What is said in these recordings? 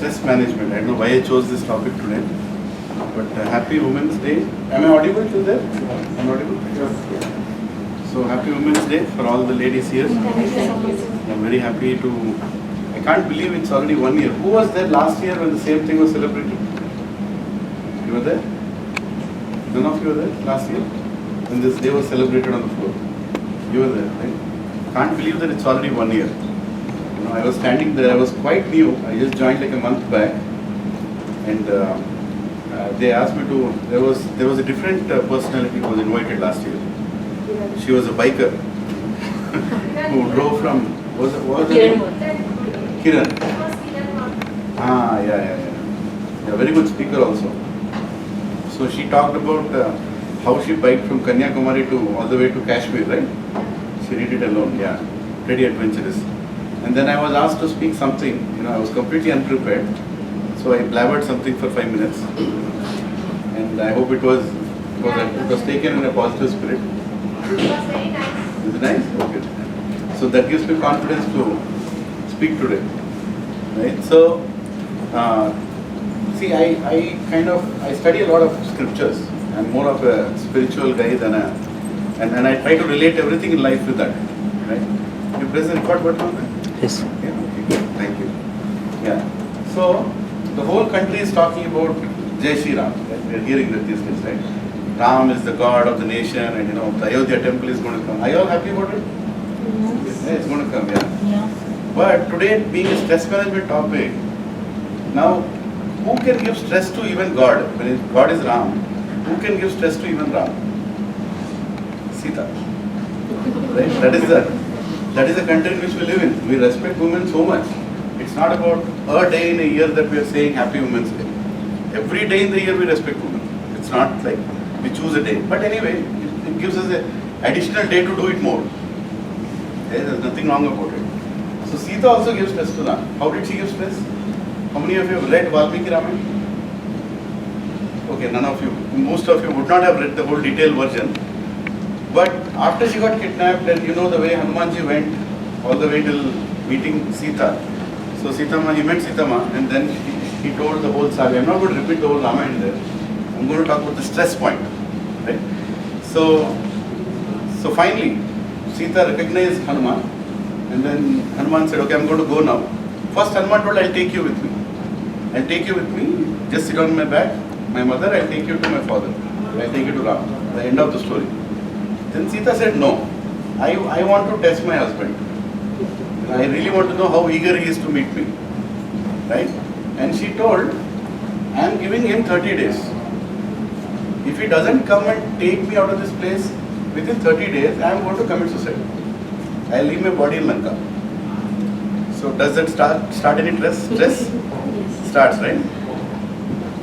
stress management. I don't know why I chose this topic today, but Happy Women's Day. Am I audible to there? I'm audible? Yes. So Happy Women's Day for all the ladies here. I'm very happy to, I can't believe it's already 1 year. Who was there last year when the same thing was celebrated? You were there? None of you were there last year when this day was celebrated on the floor? You were there, right? Can't believe that it's already 1 year. You know, I was standing there, I was quite new. I just joined like a month back, and they asked me to, there was a different personality who was invited last year. She was a biker who drove from, what was it? Kiran. Yeah, very good speaker also. So she talked about how she biked from Kanyakumari to all the way to Kashmir, right? She did it alone, yeah, pretty adventurous. And then I was asked to speak something, you know, I was completely unprepared. So I blabbered something for 5 minutes. And I hope it was taken in a positive spirit. It was very nice. Is it nice? Okay. So that gives me confidence to speak today. Right? So, see, I study a lot of scriptures. I'm more of a spiritual guy than and I try to relate everything in life with that. Right? You press the record button on that? Yes. Yeah, okay, good. Thank you. Yeah. So, the whole country is talking about Jai Shri Ram. Right? We are hearing that these days, right? Ram is the God of the nation, and you know, the Ayodhya temple is going to come. Are you all happy about it? Yes. Yeah, it's going to come, yeah. Yeah. But today, being a stress management topic, now, who can give stress to even God? When God is Ram, who can give stress to even Ram? Sita. Right? That is the country in which we live in. We respect women so much. It's not about a day in a year that we are saying Happy Women's Day. Every day in the year we respect women. It's not like we choose a day. But anyway, it gives us an additional day to do it more. Okay? There's nothing wrong about it. So Sita also gives stress to Ram. How did she give stress? How many of you have read Valmiki Ramayana? Okay, none of you. Most of you would not have read the whole detailed version. But after she got kidnapped, and you know the way Hanumanji went all the way till meeting Sita. So he met Sita Ma, and then he told the whole saga. I'm not going to repeat the whole Ramayana there. I'm going to talk about the stress point. Right? So finally, Sita recognized Hanuman, and then Hanuman said, okay, I'm going to go now. First Hanuman told, I'll take you with me. I'll take you with me. Just sit on my back. My mother, I'll take you to my father. I'll take you to Ram. The end of the story. Then Sita said, no. I want to test my husband. I really want to know how eager he is to meet me. Right? And she told, I am giving him 30 days. If he doesn't come and take me out of this place within 30 days, I am going to commit suicide. I will leave my body in Lanka. So does that start any stress? Yes. Starts, right?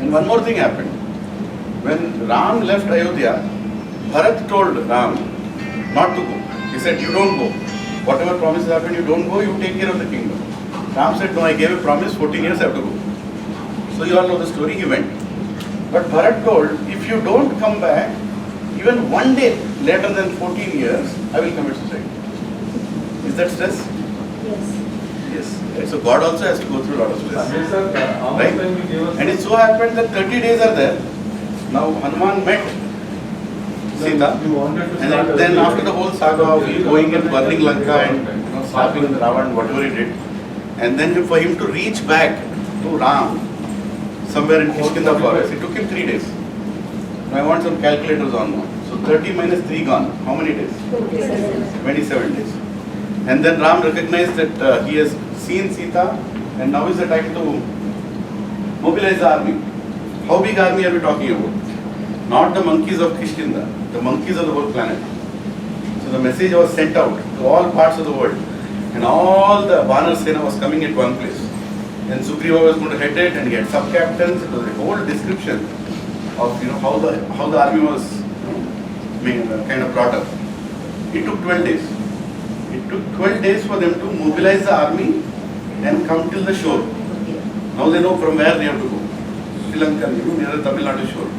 And one more thing happened. When Ram left Ayodhya, Bharat told Ram not to go. He said, you don't go. Whatever promises happened, you don't go, you take care of the kingdom. Ram said, no, I gave a promise, 14 years I have to go. So you all know the story, he went. But Bharat told, if you don't come back, even 1 day later than 14 years, I will commit suicide. Is that stress? Yes. Yes. So God also has to go through a lot of stress. Yes, sir. Right? And it so happened that 30 days are there. Now Hanuman met Sita, and then after the whole saga of going and burning Lanka and slapping Ravan, whatever he did, and then for him to reach back to Ram somewhere in Kishkinda forest, it took him 3 days. Now I want some calculators on now. So 30 minus 3 gone. How many days? 27 days. And then Ram recognized that he has seen Sita, and now is the time to mobilize the army. How big army are we talking about? Not the monkeys of Kishkinda, the monkeys of the whole planet. So the message was sent out to all parts of the world, and all the Vanar Sena was coming at one place. And Sugriva was going to head it, and he had sub-captains. It was a whole description of how the army was kind of brought up. It took 12 days. It took 12 days for them to mobilize the army and come till the shore. Now they know from where they have to go. Sri Lanka, near the Tamil Nadu shore.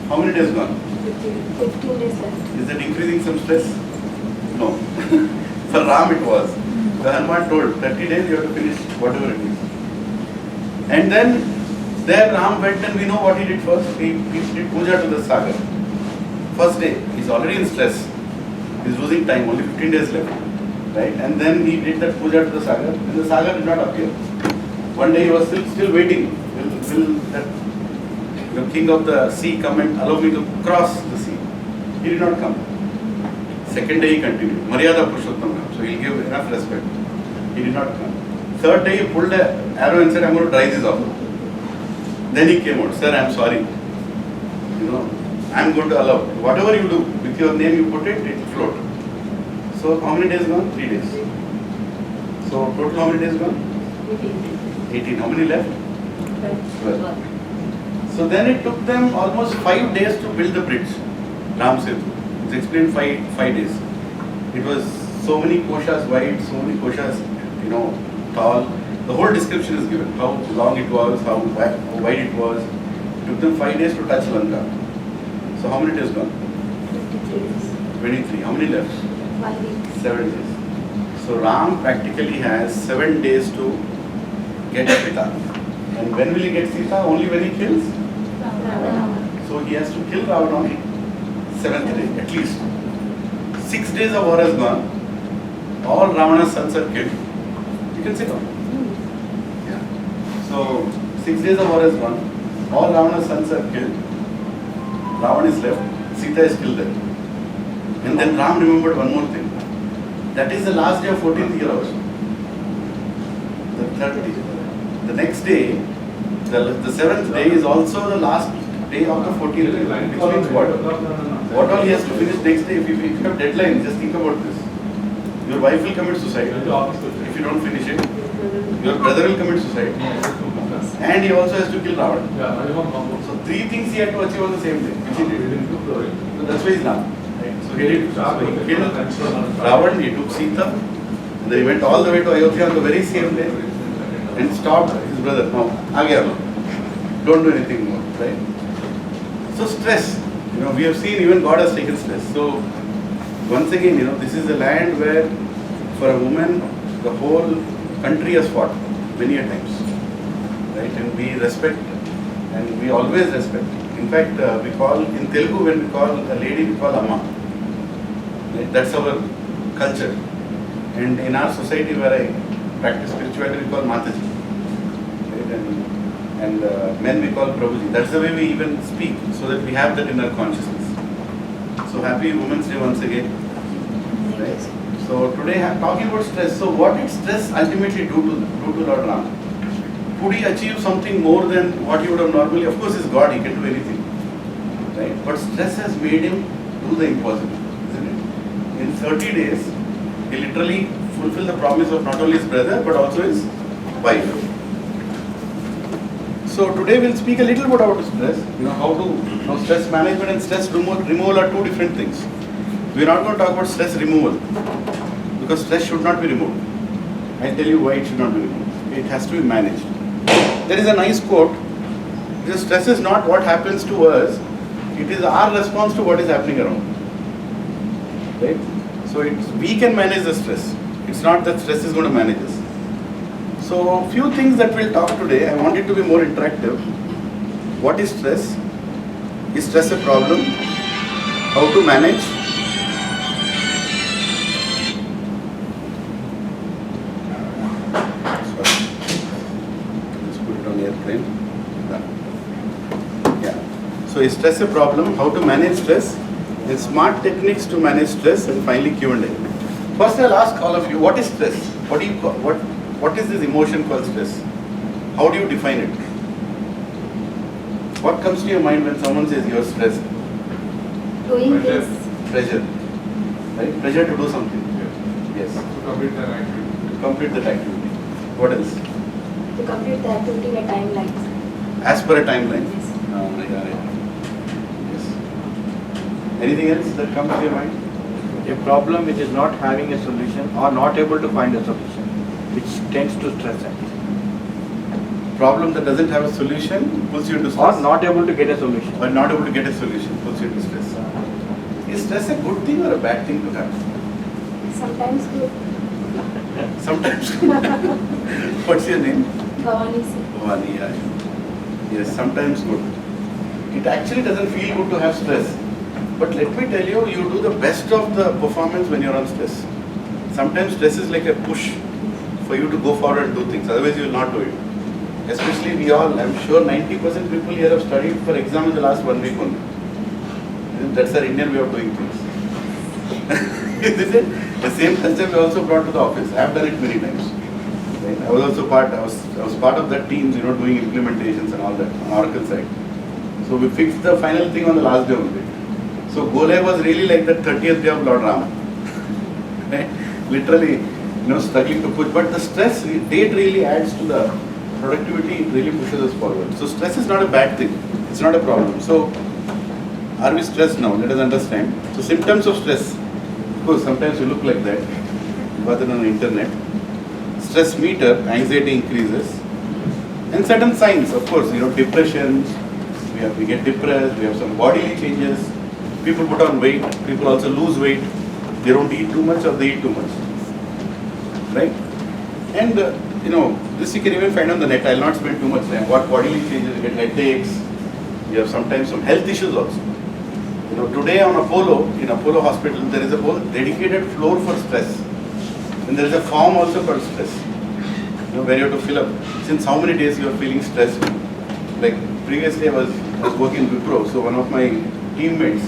How many days gone? 15 days left. Is that increasing some stress? No. For Ram it was. The Hanuman told, 30 days you have to finish whatever it is. And then there Ram went and we know what he did first. He did puja to the sagar. First day, he's already in stress. He's losing time, only 15 days left. Right? And then he did that puja to the sagar, and the sagar did not appear. One day he was still waiting. Will that king of the sea come and allow me to cross the sea? He did not come. Second day he continued. Maryada Purushottam Ram. So he'll give enough respect. He did not come. Third day he pulled an arrow and said, I'm going to try this off. Then he came out. Sir, I'm sorry. I'm going to allow. Whatever you do, with your name you put it, it will float. So how many days gone? 3 days. So total how many days gone? 18. How many left? 12. So then it took them almost 5 days to build the bridge. Ram Setu. It's explained 5 days. It was so many koshas wide, so many koshas, tall. The whole description is given. How long it was, how wide it was. It took them 5 days to touch Lanka. So how many days gone? 23 days. 23. How many left? 5 weeks. 7 days. So Ram practically has 7 days to get Sita. And when will he get Sita? Only when he kills? Ravana. So he has to kill Ravana on the 7th day, at least. 6 days of war has gone. All Ravana's sons are killed. You can sit down. Yeah. So 6 days of war has gone. All Ravana's sons are killed. Ravana is left. Sita is still there. And then Ram remembered one more thing. That is the last day of 14th year also. The 3rd day. The next day, the 7th day is also the last day of the 14th year. Which means what? What all he has to finish next day? If you have deadline, just think about this. Your wife will commit suicide if you don't finish it. Your brother will commit suicide. And he also has to kill Ravana. So 3 things he had to achieve on the same day, which he did. So that's why he's Ram. So he killed Ravana, he took Sita, and then he went all the way to Ayodhya on the very same day and stopped his brother. Now, don't do anything more, right? So stress, we have seen even God has taken stress. So once again, this is a land where for a woman, the whole country has fought many a times, right? And we respect, and we always respect. In fact, we call, in Telugu, when we call a lady, we call Amma. Right? That's our culture. And in our society where I practice spirituality, we call Mataji. Right? And men we call Prabhuji. That's the way we even speak, so that we have that in our consciousness. So happy Women's Day once again. Right? So today I'm talking about stress. So what did stress ultimately do to Lord Ram? Could he achieve something more than what he would have normally? Of course, he's God, he can do anything. Right? But stress has made him do the impossible, isn't it? In 30 days, he literally fulfilled the promise of not only his brother, but also his wife. So today we'll speak a little bit about stress. How stress management and stress removal are two different things. We're not going to talk about stress removal, because stress should not be removed. I'll tell you why it should not be removed. It has to be managed. There is a nice quote. Because stress is not what happens to us, it is our response to what is happening around. Right? So we can manage the stress. It's not that stress is going to manage us. So a few things that we'll talk today, I want it to be more interactive. What is stress? Is stress a problem? How to manage? Airplane. Yeah. So is stress a problem? How to manage stress? And smart techniques to manage stress, and finally Q&A. First, I'll ask all of you: what is stress? What is this emotion called stress? How do you define it? What comes to your mind when someone says you're stressed? Doing this. Pressure, right? Pressure to do something. Yes. To complete that activity. To complete that activity. What else? To complete the activity in a timeline. As per a timeline. Yes. Yes. Anything else that comes to your mind? A problem which is not having a solution or not able to find a solution, which tends to stress us. Problem that doesn't have a solution puts you into stress. Or not able to get a solution. Or not able to get a solution puts you into stress. Is stress a good thing or a bad thing to have? Sometimes good. Sometimes. What's your name? Bhavani sir. One, yeah. Yes, sometimes good. It actually doesn't feel good to have stress. But let me tell you, you do the best of the performance when you're on stress. Sometimes stress is like a push for you to go forward and do things. Otherwise, you will not do it. Especially we all, I'm sure 90% people here have studied for exam in the last 1 week only. That's our Indian way of doing things. Isn't it? The same concept we also brought to the office. I have done it many times. Right? I was also part of that team, doing implementations and all that on Oracle side. So we fixed the final thing on the last day only. So Go Live was really like the 30th day of Lord Ram. Right? Literally, struggling to push. But the stress, it really adds to the productivity, it really pushes us forward. So stress is not a bad thing. It's not a problem. So are we stressed now? Let us understand. So symptoms of stress. Of course, sometimes we look like that. Rather than on the internet. Stress meter, anxiety increases. And certain signs, of course, depression. We get depressed. We have some bodily changes. People put on weight. People also lose weight. They don't eat too much or they eat too much. Right? And this you can even find on the net. I'll not spend too much time. What bodily changes? You get headaches. You have sometimes some health issues also. Today on in Apollo Hospital, there is a whole dedicated floor for stress. And there is a form also for stress. Where you have to fill up. Since how many days you are feeling stressed? Like previously I was working in Wipro, so one of my teammates,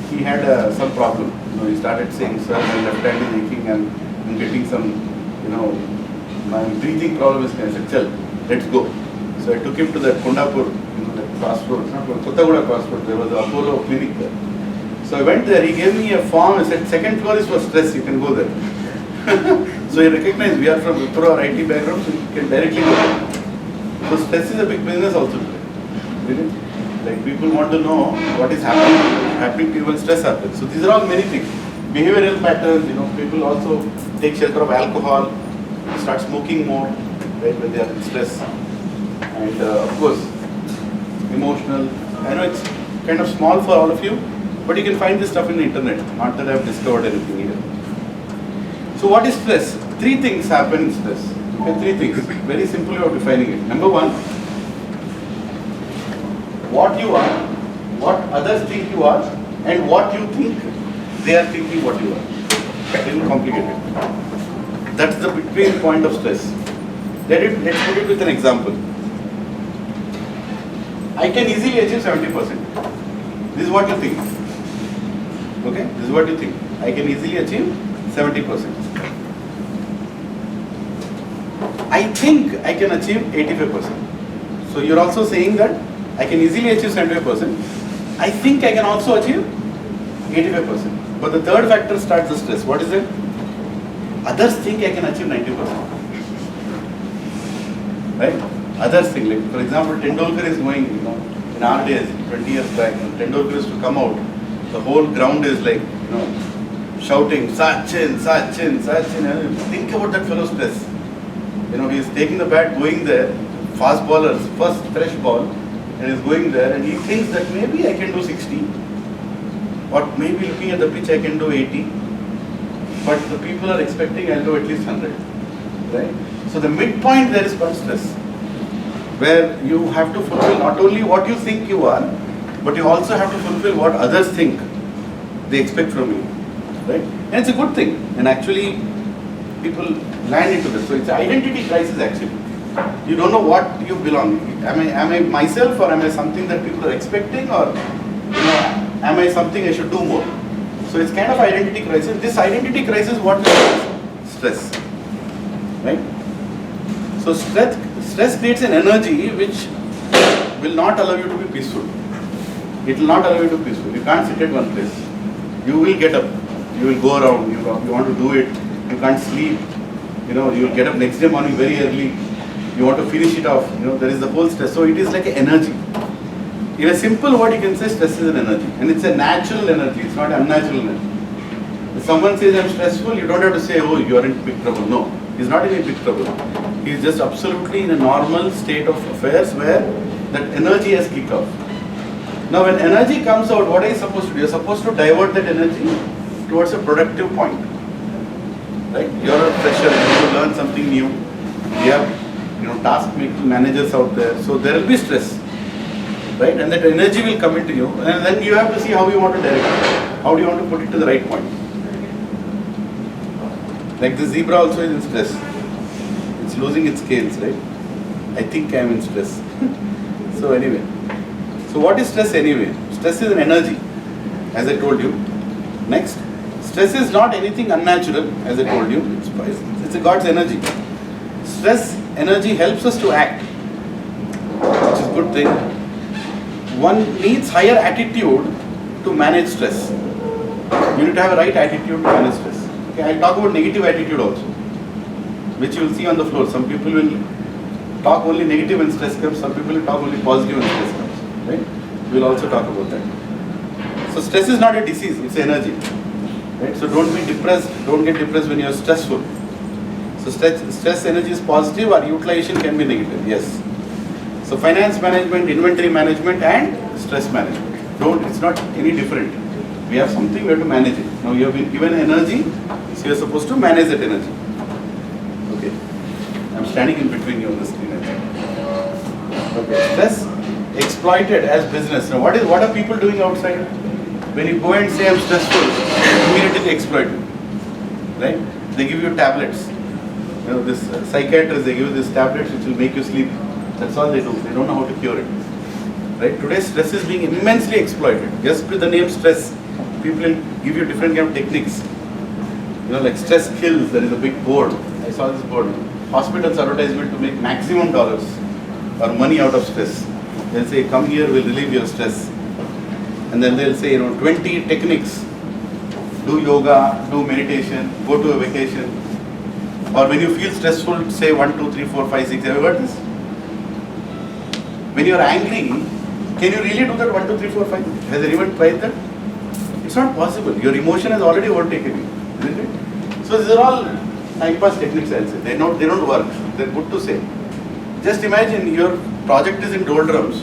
he had some problem. He started saying, sir, my left hand is aching and I'm getting some, my breathing problem is, I said, chal, let's go. So I took him to that Kondapur, that crossroads, not Kottaguda crossroads, there was an Apollo clinic there. So I went there, he gave me a form, he said, second floor is for stress, you can go there. So he recognized we are from Wipro or IT background, so you can directly go there. So stress is a big business also today. Really? Like people want to know what is happening to you when stress happens. So these are all many things. Behavioral patterns, people also take shelter of alcohol, start smoking more, right, when they are in stress. And of course, emotional. I know it's kind of small for all of you, but you can find this stuff in the internet. Not that I've discovered anything here. So what is stress? 3 things happen in stress. Okay, 3 things. Very simply of defining it. Number 1, what you are, what others think you are, and what you think they are thinking what you are. A little complicated. That's the between point of stress. Let's put it with an example. I can easily achieve 70%. This is what you think. Okay? This is what you think. I can easily achieve 70%. I think I can achieve 85%. So you're also saying that I can easily achieve 75%. I think I can also achieve 85%. But the third factor starts the stress. What is it? Others think I can achieve 90%. Right? Others think, like for example, Tendulkar is going, in our days, 20 years back, when Tendulkar used to come out, the whole ground is like, shouting, Sachin, Sachin, Sachin. And think about that fellow's stress. He is taking the bat, going there, fast bowlers, first fresh ball, and is going there, and he thinks that maybe I can do 60, or maybe looking at the pitch I can do 80, but the people are expecting I'll do at least 100, right? So the midpoint there is called stress, where you have to fulfill not only what you think you are, but you also have to fulfill what others think they expect from you, right? And it's a good thing, and actually people land into this. So it's identity crisis actually. You don't know what you belong. Am I myself, or am I something that people are expecting, or am I something I should do more? So it's kind of identity crisis. This identity crisis, what is stress, right? So stress creates an energy which will not allow you to be peaceful. It will not allow you to be peaceful. You can't sit at one place. You will get up. You will go around. You want to do it. You can't sleep. You will get up next day morning very early. You want to finish it off. There is the whole stress. So it is like an energy. In a simple word, you can say stress is an energy. And it's a natural energy. It's not unnatural energy. If someone says I'm stressful, you don't have to say, oh, you are in big trouble. No, he's not in a big trouble. He's just absolutely in a normal state of affairs where that energy has kicked off. Now when energy comes out, what are you supposed to do? You're supposed to divert that energy towards a productive point. Right? You're a fresher, you want to learn something new. You have task managers out there. So there will be stress, right? And that energy will come into you, and then you have to see how you want to direct it. How do you want to put it to the right point? Like the zebra also is in stress. It's losing its scales, right? I think I am in stress. So anyway, so what is stress anyway? Stress is an energy, as I told you. Next, stress is not anything unnatural, as I told you. It's a God's energy. Stress energy helps us to act, which is a good thing. One needs higher attitude to manage stress. You need to have a right attitude to manage stress. Okay, I'll talk about negative attitude also, which you will see on the floor. Some people will talk only negative when stress comes, some people will talk only positive when stress comes. Right? We will also talk about that. So stress is not a disease, it's energy. Right? So don't be depressed, don't get depressed when you are stressful. So stress energy is positive or utilization can be negative, yes. So finance management, inventory management and stress management. It's not any different. We have something, we have to manage it. Now you have been given energy, so you are supposed to manage that energy. Okay. I'm standing in between you on the screen. Okay. Stress exploited as business. Now what are people doing outside? When you go and say I'm stressful, immediately they exploit you. Right? They give you tablets. This psychiatrists, they give you these tablets which will make you sleep. That's all they do. They don't know how to cure it. Right? Today stress is being immensely exploited. Just with the name stress, people will give you different kind of techniques. Like stress kills, there is a big board. I saw this board. Hospitals advertisement to make maximum dollars or money out of stress. They'll say, come here, we'll relieve your stress. And then they'll say, 20 techniques. Do yoga, do meditation, go to a vacation. Or when you feel stressful, say 1, 2, 3, 4, 5, 6. Have you heard this? When you are angry, can you really do that 1, 2, 3, 4, 5? Has anyone tried that? It's not possible. Your emotion has already overtaken you, isn't it? So these are all time pass techniques, I'll say. They don't work. They're good to say. Just imagine your project is in doldrums,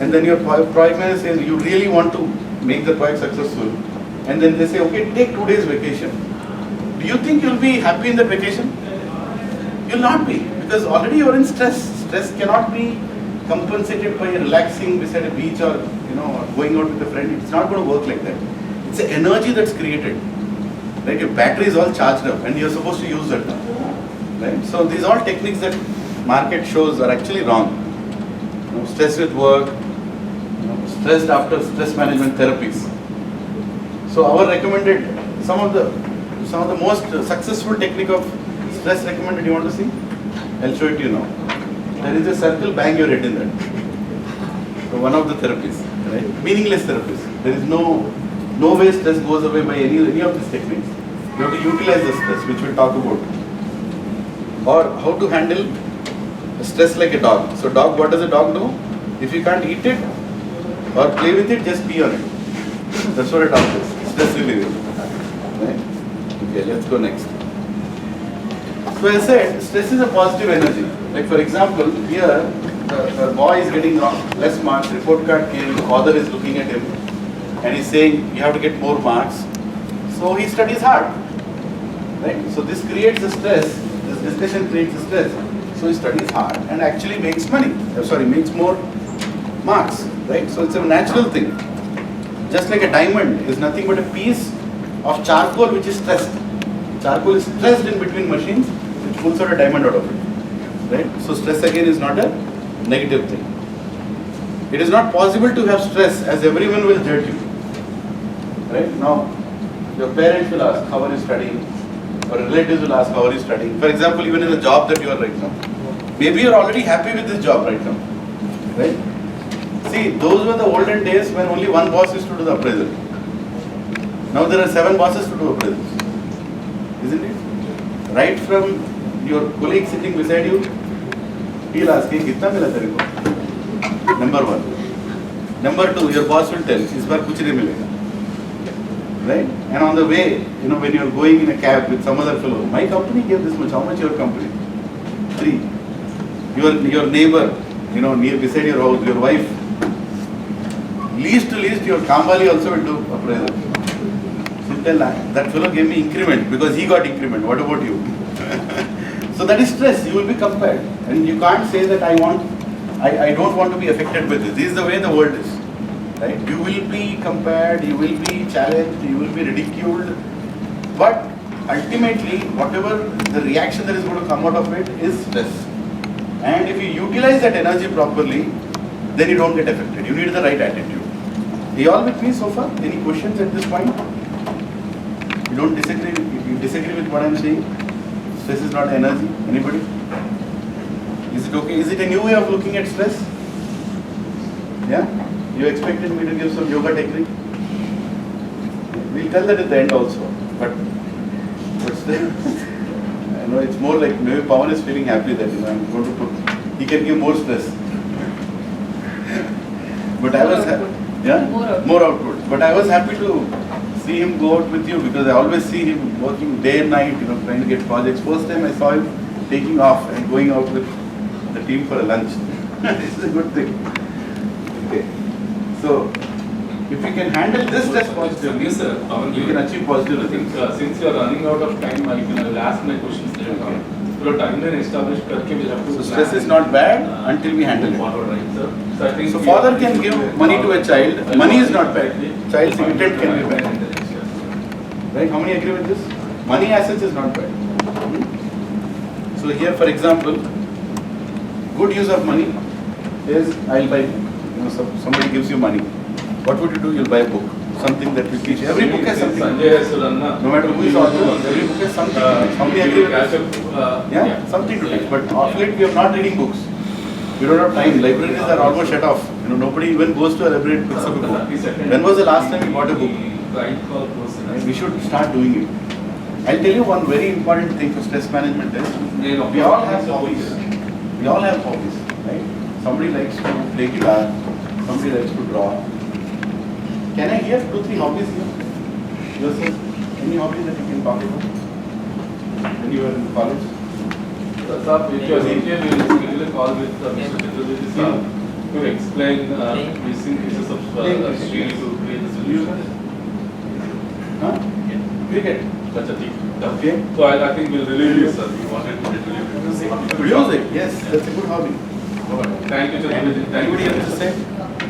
and then your project manager says you really want to make the project successful, and then they say, okay, take 2 days vacation. Do you think you'll be happy in that vacation? You'll not be, because already you're in stress. Stress cannot be compensated by relaxing beside a beach or going out with a friend. It's not going to work like that. It's an energy that's created. Right? Your battery is all charged up, and you're supposed to use that now. Right? So these are all techniques that market shows are actually wrong. Stress with work, stressed after stress management therapies. So our recommended some of the most successful technique of stress recommended. You want to see? I'll show it to you now. There is a circle, bang your head in that. So one of the therapies, right? Meaningless therapies. There is no way stress goes away by any of these techniques. You have to utilize the stress, which we'll talk about. Or how to handle stress like a dog. So what does a dog do? If you can't eat it or play with it, just pee on it. That's what a dog does. Stress relieving. Right? Okay, let's go next. So I said, stress is a positive energy. Like for example, here the boy is getting less marks, report card came, the father is looking at him and he's saying you have to get more marks. So he studies hard. Right? So this creates a stress, this discussion creates a stress. So he studies hard and actually makes makes more marks. Right? So it's a natural thing. Just like a diamond is nothing but a piece of charcoal which is stressed. Charcoal is stressed in between machines, which pulls out a diamond out of it. Right? So stress again is not a negative thing. It is not possible to have stress as everyone will judge you. Right? Now, your parents will ask, how are you studying? Or relatives will ask, how are you studying? For example, even in the job that you are right now. Maybe you are already happy with this job right now. Right? See, those were the olden days when only one boss used to do the appraisal. Now there are 7 bosses to do appraisals. Isn't it? Right from your colleague sitting beside you, he'll ask, hey, kitna mila tere ko? Number 1. Number 2, your boss will tell, is baar kuch nahi milega. Right? And on the way, when you're going in a cab with some other fellow, my company gave this much, how much your company? 3. Your neighbor, near beside your house, your wife, least to least your Kambali also will do appraisal. So tell that fellow gave me increment because he got increment. What about you? So that is stress. You will be compared, and you can't say that I don't want to be affected with this. This is the way the world is, right? You will be compared, you will be challenged, you will be ridiculed, but ultimately, whatever the reaction that is going to come out of it is stress. And if you utilize that energy properly, then you don't get affected. You need the right attitude. Are you all with me so far? Any questions at this point? You don't disagree? You disagree with what I'm saying? Stress is not energy. Anybody? Is it okay? Is it a new way of looking at stress? Yeah? You expected me to give some yoga technique? We'll tell that at the end also. But still, I know it's more like maybe Pawan is feeling happy that I'm going to put, he can give more stress. But I was more output. But I was happy to see him go out with you because I always see him working day and night, trying to get projects. First time I saw him taking off and going out with the team for a lunch. This is a good thing. Okay. So, if you can handle this stress positively, Yes, sir. you can achieve positive things. Since you are running out of time, I will ask my questions later on. So timeline established करके we have to. So stress is not bad until we handle it. Forward, right, sir? So I think. So father can give money to a child. Money is not bad. Child's intent can be bad. Right? How many agree with this? Money as such is not bad. So here, for example, good use of money is I'll buy book. Somebody gives you money. What would you do? You'll buy a book. Something that will teach. Every book has something. Sanjay has to run. No matter who is author, every book has something. Somebody agree with this? Yeah, something to teach. But of late we are not reading books. We don't have time. Libraries are almost shut off. Nobody even goes to a library to pick up a book. When was the last time you bought a book? Right call person. We should start doing it. I'll tell you one very important thing for stress management is we all have hobbies. We all have hobbies, right? Somebody likes to play guitar. Somebody likes to draw. Can I hear 2-3 hobbies here? Yourself? Any hobbies that you can talk about? When you were in college? Sir, if you are here, we will schedule a call with Mr. Chaturvedi sir to explain missing pieces of steel to create the solution. Huh? Cricket. Such a thing. Okay. So I think we'll relieve you, sir. We wanted to relieve you. Music, yes, that's a good hobby. Thank you, Chaturvedi. Thank Anybody you. else to say?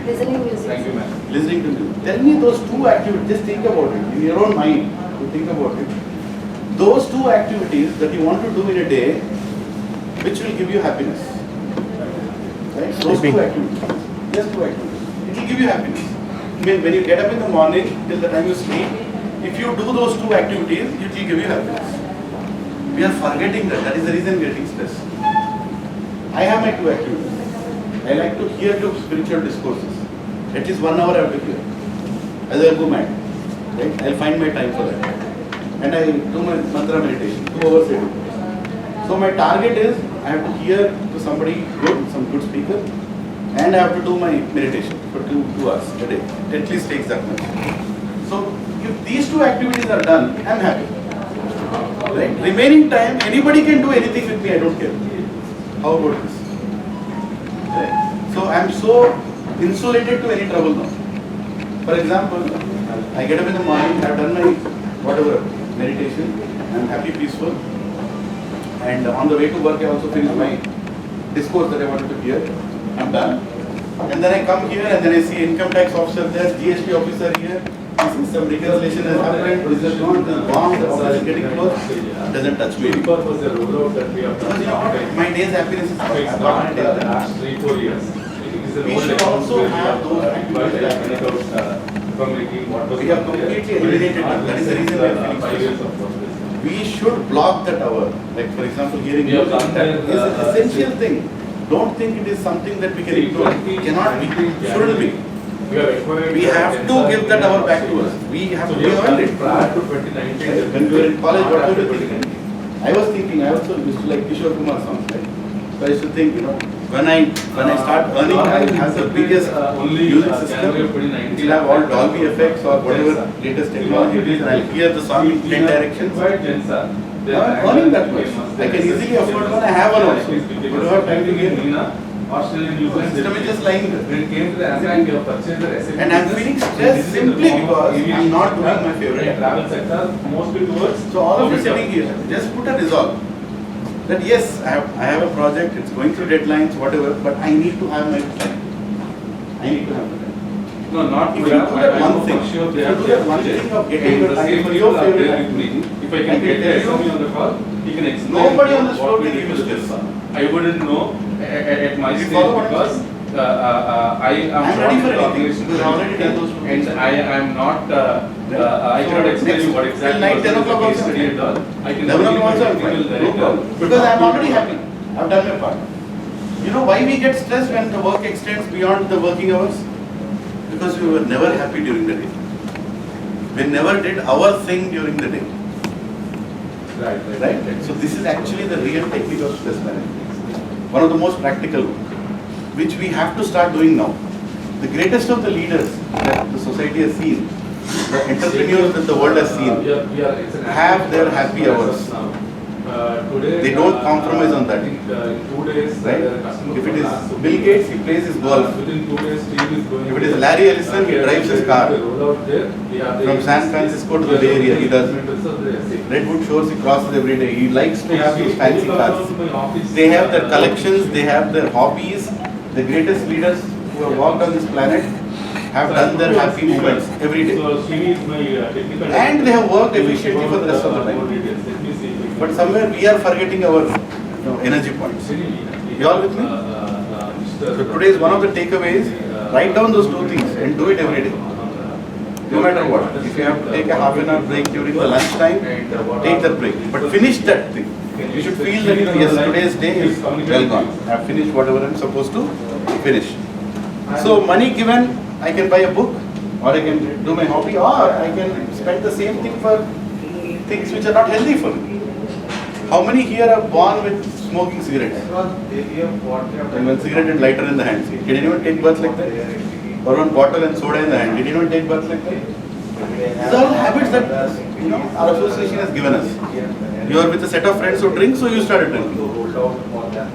Listening music. Thank you, ma'am. Listening to music. Tell me those 2 activities, just think about it, in your own mind, you think about it. Those 2 activities that you want to do in a day, which will give you happiness. Right? Those 2 activities. Just 2 activities. It will give you happiness. I mean, when you get up in the morning till the time you sleep, if you do those 2 activities, it will give you happiness. We are forgetting that. That is the reason we are getting stressed. I have my 2 activities. I like to hear to spiritual discourses. At least 1 hour I have to hear. As I go mad. Right? I'll find my time for that. And I do my mantra meditation. 2 hours a day. So my target is I have to hear to somebody good, some good speaker, and I have to do my meditation for 2 hours a day. It at least takes that much. So if these 2 activities are done, I'm happy. Right? Remaining time, anybody can do anything with me, I don't care. How about this? Right? So I'm so insulated to any trouble now. For example, I get up in the morning, I've done my whatever meditation, I'm happy, peaceful, and on the way to work I also finish my discourse that I wanted to hear. I'm done. And then I come here and then I see income tax officer there, GST officer here. This is some reconciliation has happened, this is not, this is gone, the office is getting closed. Doesn't touch me. Because was the rollout that we have Because done. my day's happiness is It's I've not got the my day. last 3-4 years. I think it's an We old should account also where we have those activities but that- I find out from making what was. We have completely eliminated them. That is the reason we are feeling 5 years of stressed. process. We should block that hour. Like for example, hearing We have music, done that that, is an essential thing. Don't think it is something that we can ignore. Cannot be. Shouldn't be. We have acquired. We have to give that hour back to us. We have So to we have earn done it. prior to 2019. When we were in college, what were you After thinking? I was thinking, I also used to like Kishore Kumar songs, right? So I used to think, when I start earning, I will have the biggest only music January system. of 2019. It will have all Dolby effects or whatever latest technology it is, and I'll hear the song in 10 directions. Right, Jensa. I'm earning that much. I can easily afford one. I have one also. But do I have time to get it? Australian users. System is just lying there. When it came to the ASAC, you have purchased the SAP. And I'm feeling stressed simply because I'm not doing my favorite. Travel sector, mostly towards. So all of you sitting here, just put a resolve. that yes, I have a project, it's going through deadlines, whatever, but I need to have my time. I need to have my time. No, not If for you that. do that I know one thing, for sure they if have you do that one budget. thing of getting And the the time same for people your are favorite there with me. If I I can can get tell you, somebody on the call, he can explain. nobody on this what floor we can did give you with stress. this. I wouldn't know at my You stage follow what I'm because I am I'm not ready in for the anything, organization because I already done those two and things. I am not. I cannot explain you what Till exactly night, was 10 the o'clock case also. study and all. I can 11 o'clock also I'm technical fine, no director problem. to Because talk I'm to already you. happy. I've done my part. You know why we get stressed when the work extends beyond the working hours? Because we were never happy during the day. We never did our thing during the day. Right? So this is actually the real technique of stress management. One of the most practical ones, which we have to start doing now. The greatest of the leaders that the society has seen, the entrepreneurs that the world has seen, have their happy hours. Today, They don't compromise on that. I think, in 2 days, Right? the customer If it is has to Bill be- Gates, he plays his golf. Within 2 days, team is going. If it is Larry Ellison, he drives his car. From San Francisco to the Bay Area, he does. Redwood Shores, he crosses every day. He likes to have these fancy cars. They have their collections, they have their hobbies. The greatest leaders who have walked on this planet have done their happy moments every day. So she is my technical. And they have worked efficiently for the rest of the time. Let me see. But somewhere we are forgetting our energy points. You all with me? So today is one of the takeaways. Write down those two things and do it every day. No matter what. If you have to take a half an hour break during the lunchtime, take that break. But finish that thing. You should feel that yes, today's day is well gone. I have finished whatever I'm supposed to finish. So money given, I can buy a book, or I can do my hobby, or I can spend the same thing for things which are not healthy for me. How many here are born with smoking cigarettes? And one cigarette and lighter in the hand. Did anyone take birth like that? Or one bottle and soda in the hand. Did anyone take birth like that? These are all habits that our association has given us. You are with a set of friends who drink, so you started drinking.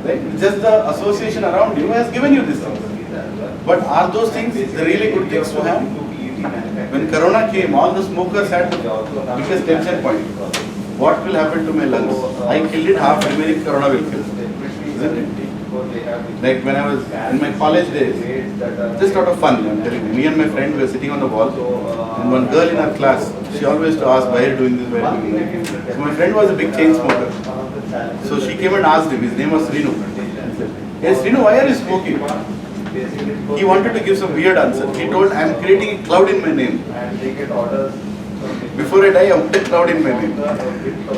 Right? Just the association around you has given you these things. But are those things the really good things to have? When Corona came, all the smokers had the biggest tension point. What will happen to my lungs? I killed it, half remaining Corona will kill. Isn't it? Like when I was in my college days, just out of fun, I'm telling you, me and my friend were sitting on the wall, and one girl in our class, she always used to ask, why are you doing this, why are you doing that? So my friend was a big chain smoker. So she came and asked him, his name was Srinu. Hey Srinu, why are you smoking? He wanted to give some weird answer. He told, I am creating a cloud in my name. Before I die, I want a cloud in my name.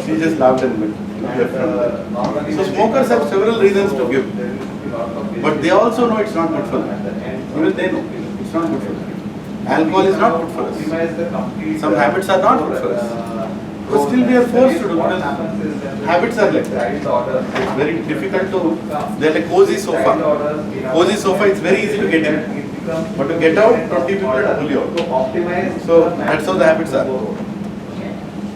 She just laughed and left from there. So smokers have several reasons to give. But they also know it's not good for them. Even they know it's not good for them. Alcohol is not good for us. Some habits are not good for us. But still we are forced to do because habits are like that. It's very difficult to, they're like cozy sofa. Cozy sofa, it's very easy to get in. But to get out, 20 people have to pull you out. So that's how the habits are.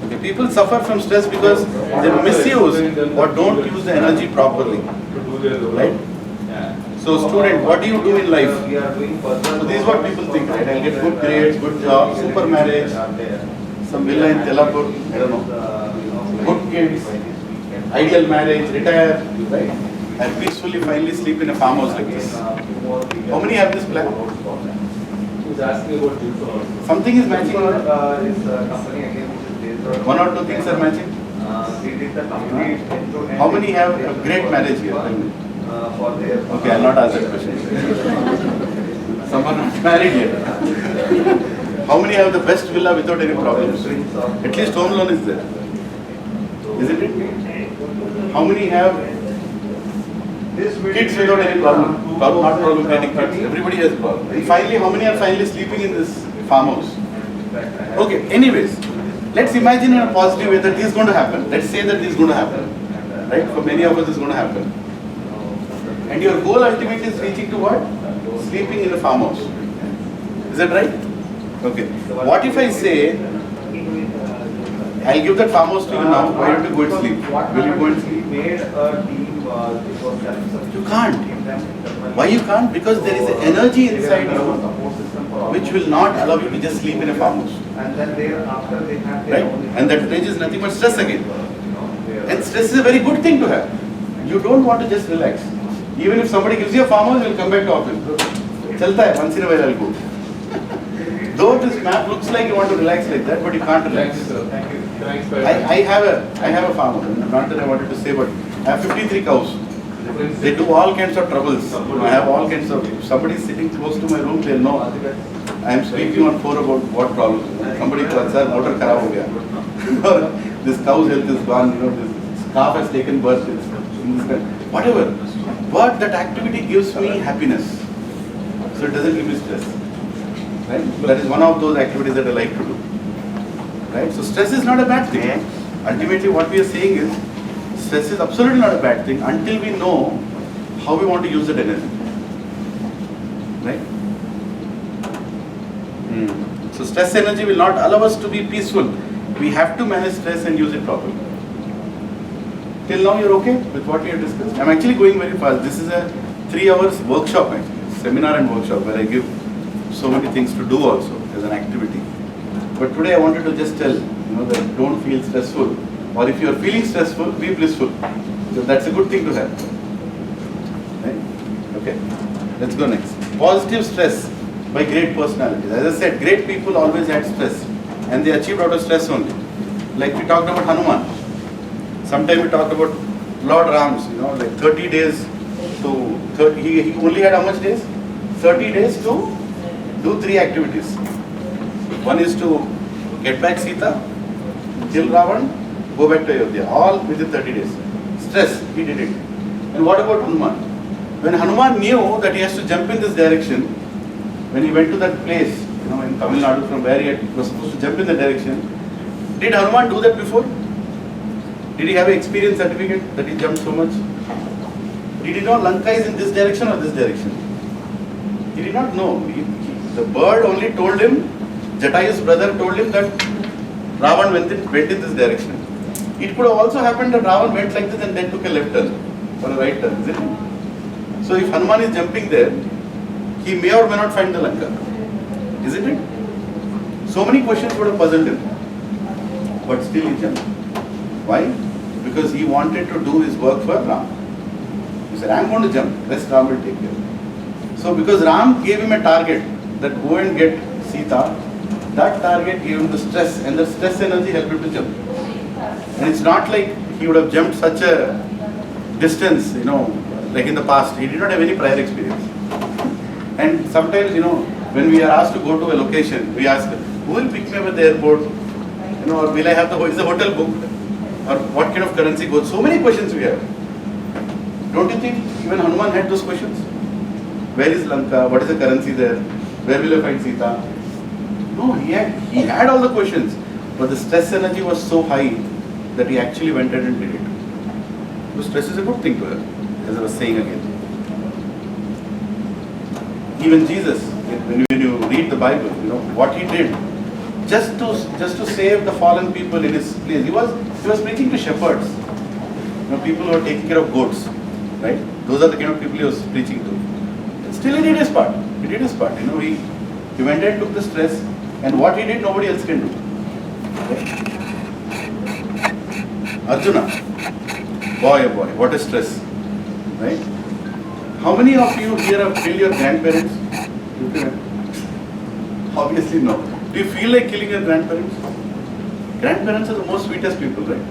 Okay, people suffer from stress because they misuse or don't use the energy properly. Right? So student, what do you do in life? So this is what people think, right? I'll get good grades, good job, super marriage, some villa in Telapur, I don't know. Good kids, ideal marriage, retire, right? And peacefully finally sleep in a farmhouse like this. How many have this plan? He's asking about you also. Something is matching. One or two things are matching. How many have a great marriage here? Tell me. Okay, I'll not ask that question. Someone not married yet. How many have the best villa without any problems? At least home loan is there. Isn't it? How many have kids without any problem? Not problematic kids. Everybody has problem. And finally, how many are finally sleeping in this farmhouse? Okay, anyways, let's imagine in a positive way that this is going to happen. Let's say that this is going to happen. Right? For many of us, it's going to happen. And your goal ultimately is reaching to what? Sleeping in a farmhouse. Is that right? Okay. What if I say, I'll give that farmhouse to you now, why don't you go and sleep? Will you go and sleep? You can't. Why you can't? Because there is an energy inside you which will not allow you to just sleep in a farmhouse. Right? And that rage is nothing but stress again. And stress is a very good thing to have. You don't want to just relax. Even if somebody gives you a farmhouse, you'll come back to office. Chalta hai, once in a while I'll go. Though this map looks like you want to relax like that, but you can't relax. Thank you, sir. Thank you. Thanks for I have a farmhouse. Not that I wanted to say, but I have 53 cows. They do all kinds of troubles. I have all kinds of. If somebody is sitting close to my room, they'll know. I am speaking on phone about what problems. Somebody calls, sir, motor kharab ho gaya. This cow's health is gone. This calf has taken birth. Whatever. But that activity gives me happiness. So it doesn't give me stress. Right? That is one of those activities that I like to do. Right? So stress is not a bad thing. Ultimately, what we are saying is, stress is absolutely not a bad thing until we know how we want to use that energy. Right? So stress energy will not allow us to be peaceful. We have to manage stress and use it properly. Till now you're okay with what we have discussed? I'm actually going very fast. This is a 3 hours workshop actually, seminar and workshop where I give so many things to do also as an activity. But today I wanted to just tell, that don't feel stressful. Or if you are feeling stressful, be blissful. So that's a good thing to have. Right? Okay, let's go next. Positive stress by great personalities. As I said, great people always had stress and they achieved out of stress only. Like we talked about Hanuman. Sometime we talked about Lord Ram's, like 30 days to, he only had how much days? 30 days to do 3 activities. One is to get back Sita, kill Ravan, go back to Ayodhya, all within 30 days. Stress, he did it. And what about Hanuman? When Hanuman knew that he has to jump in this direction, when he went to that place, in Tamil Nadu from where he was supposed to jump in that direction, did Hanuman do that before? Did he have an experience certificate that he jumped so much? Did he know Lanka is in this direction or this direction? He did not know. The bird only told him, Jatayu's brother told him that Ravan went in this direction. It could have also happened that Ravan went like this and then took a left turn or a right turn, isn't it? So if Hanuman is jumping there, he may or may not find the Lanka, isn't it? So many questions would have puzzled him, but still he jumped. Why? Because he wanted to do his work for Ram. He said, I'm going to jump, rest Ram will take care. So because Ram gave him a target that go and get Sita, that target gave him the stress, and the stress energy helped him to jump. And it's not like he would have jumped such a distance, like in the past. He did not have any prior experience. And sometimes, when we are asked to go to a location, we ask, who will pick me up at the airport? Or will I have is the hotel booked? Or what kind of currency goes? So many questions we have. Don't you think even Hanuman had those questions? Where is Lanka? What is the currency there? Where will I find Sita? No, he had all the questions. But the stress energy was so high that he actually went ahead and did it. So stress is a good thing to have, as I was saying again. Even Jesus, when you read the Bible, what he did, just to save the fallen people in his place. He was preaching to shepherds, people who are taking care of goats, right? Those are the kind of people he was preaching to. Still he did his part. He did his part. He went and took the stress, and what he did, nobody else can do. Right? Arjuna, boy, what a stress, right? How many of you here have killed your grandparents? Obviously no. Do you feel like killing your grandparents? Grandparents are the most sweetest people, right?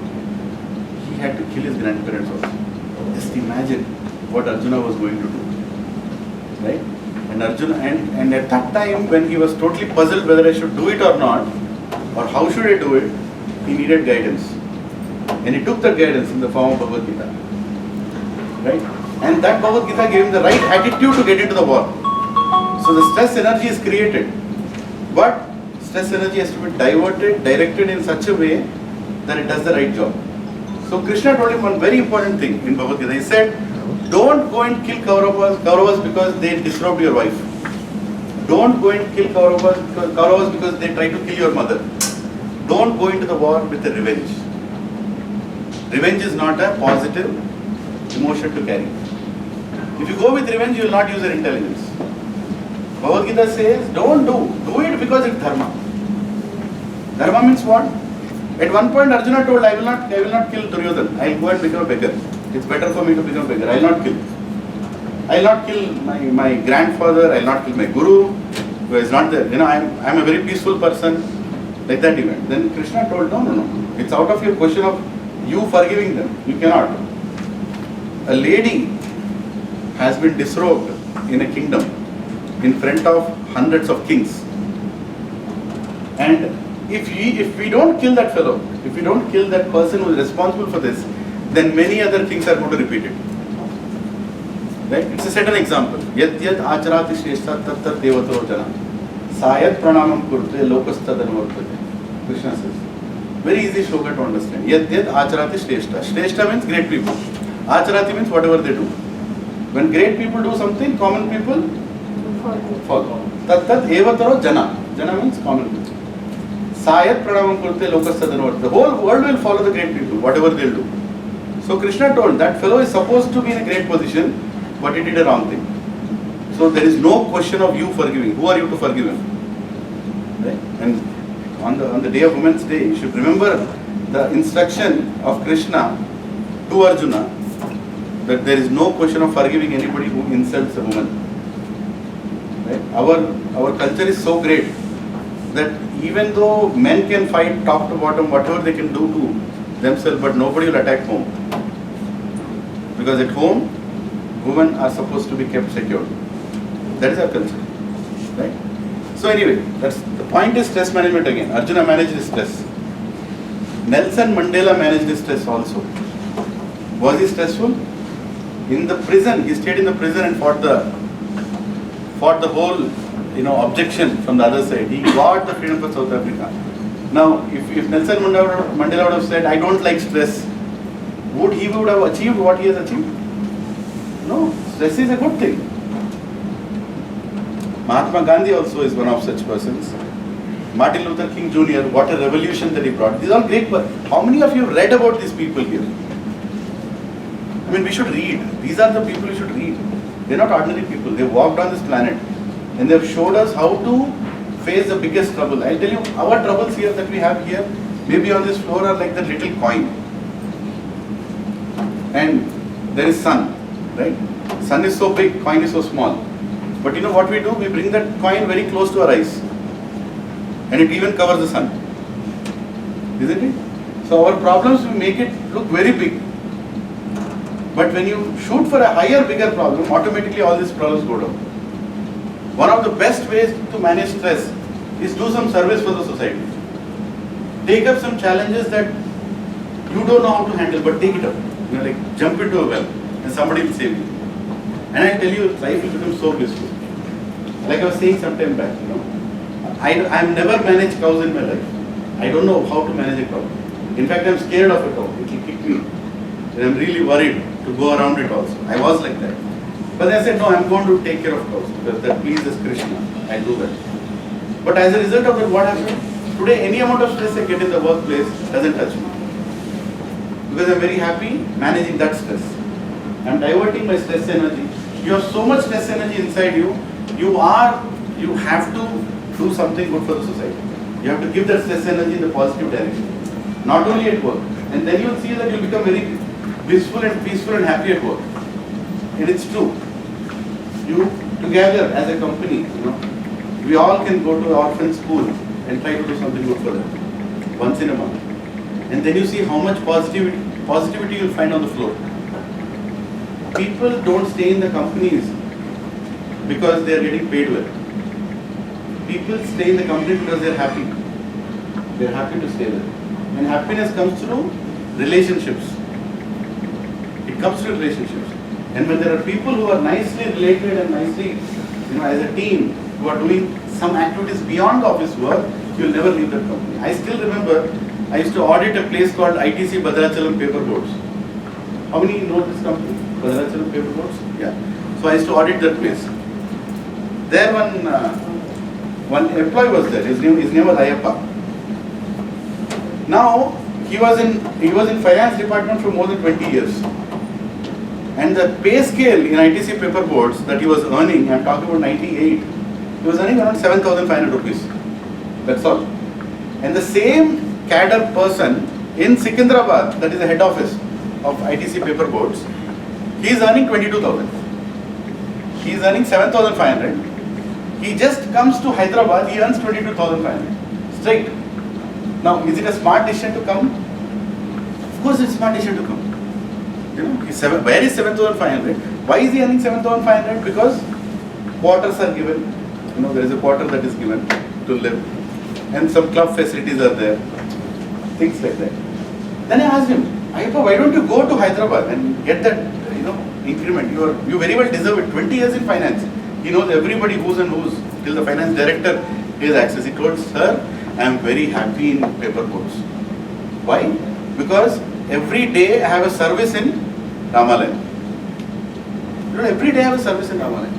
He had to kill his grandparents also. Just imagine what Arjuna was going to do, right? And Arjuna, and at that time when he was totally puzzled whether I should do it or not, or how should I do it, he needed guidance. And he took that guidance in the form of Bhagavad Gita, right? And that Bhagavad Gita gave him the right attitude to get into the war. So the stress energy is created, but stress energy has to be directed in such a way that it does the right job. So Krishna told him one very important thing in Bhagavad Gita. He said, don't go and kill Kauravas because they disrobed your wife. Don't go and kill Kauravas because they try to kill your mother. Don't go into the war with a revenge. Revenge is not a positive emotion to carry. If you go with revenge, you will not use your intelligence. Bhagavad Gita says, don't do it because it's dharma. Dharma means what? At one point Arjuna told, I will not kill Duryodhana, I will go and become a beggar. It's better for me to become bigger. I'll not kill. I'll not kill my grandfather. I'll not kill my guru, who is not there. I'm a very peaceful person. Like that event. Then Krishna told, no. It's out of your question of you forgiving them. You cannot. A lady has been disrobed in a kingdom in front of hundreds of kings. And if we don't kill that fellow, if we don't kill that person who is responsible for this, then many other things are going to repeat it. Right? It's a certain example. Yad yad acharati shrestha tat tat devataro jana. Sayat pranamam kurte lokasthadan vartate. Krishna says. Very easy shloka to understand. Yad yad acharati shrestha. Shrestha means great people. Acharati means whatever they do. When great people do something, common people follow. Tat tat evataro jana. Jana means common people. Sayat pranamam kurte lokasthadan vartate. The whole world will follow the great people, whatever they'll do. So Krishna told that fellow is supposed to be in a great position, but he did a wrong thing. So there is no question of you forgiving. Who are you to forgive him? Right? And on the day of Women's Day, you should remember the instruction of Krishna to Arjuna that there is no question of forgiving anybody who insults a woman. Right? Our culture is so great that even though men can fight top to bottom, whatever they can do to themselves, but nobody will attack home. Because at home, women are supposed to be kept secure. That is our culture. Right? So anyway, the point is stress management again. Arjuna managed his stress. Nelson Mandela managed his stress also. Was he stressful? In the prison, he stayed in the prison and fought the whole objection from the other side. He got the freedom for South Africa. Now, if Nelson Mandela would have said, I don't like stress, would have achieved what he has achieved? No, stress is a good thing. Mahatma Gandhi also is one of such persons. Martin Luther King Jr., what a revolution that he brought. These are great. How many of you have read about these people here? I mean, we should read. These are the people we should read. They're not ordinary people. They walked on this planet and they've showed us how to face the biggest trouble. I'll tell you, our troubles here that we have here, maybe on this floor are like the little coin. And there is sun, right? Sun is so big, coin is so small. But you know what we do? We bring that coin very close to our eyes. And it even covers the sun. Isn't it? So our problems, we make it look very big. But when you shoot for a higher, bigger problem, automatically all these problems go down. One of the best ways to manage stress is do some service for the society. Take up some challenges that you don't know how to handle, but take it up. Like jump into a well and somebody will save you. And I tell you, life will become so blissful. Like I was saying some time back, I've never managed cows in my life. I don't know how to manage a cow. In fact, I'm scared of a cow. It will kick me. And I'm really worried to go around it also. I was like that. But I said, no, I'm going to take care of cows because that pleases Krishna. I do that. But as a result of that, what happened? Today, any amount of stress I get in the workplace doesn't touch me. Because I'm very happy managing that stress. I'm diverting my stress energy. You have so much stress energy inside you. You have to do something good for the society. You have to give that stress energy in the positive direction. Not only at work. And then you'll see that you'll become very blissful and peaceful and happy at work. And it's true. You together as a company, we all can go to orphan school and try to do something good for them once in a month. And then you see how much positivity you'll find on the floor. People don't stay in the companies because they are getting paid well. People stay in the company because they are happy. They are happy to stay there. And happiness comes through relationships. It comes through relationships. And when there are people who are nicely related and nicely, as a team, who are doing some activities beyond the office work, you'll never leave that company. I still remember, I used to audit a place called ITC Bhadrachalam Paper Boards. How many know this company? Bhadrachalam Paper Boards? Yeah. So I used to audit that place. There one employee was there. His name was Ayappa. Now he was in finance department for more than 20 years. And the pay scale in ITC Paper Boards that he was earning, I'm talking about 98, he was earning around 7,500 rupees. That's all. And the same cadre person in Secunderabad, that is the head office, of ITC paper boats, he is earning 22,000. He is earning 7,500. He just comes to Hyderabad, he earns 22,500 straight. Now, is it a smart decision to come? Of course, it's a smart decision to come. You know, where is 7,500? Why is he earning 7,500? Because quarters are given. You know, there is a quarter that is given to live, and some club facilities are there, things like that. Then I asked him, Ayappa, why don't you go to Hyderabad and get that, you know, increment? You very well deserve it. 20 years in finance. He knows everybody who's and who's. Till the finance director has access. He told, sir, I am very happy in paper boats. Why? Because every day I have a service in Ramalaya. You know, every day I have a service in Ramalaya.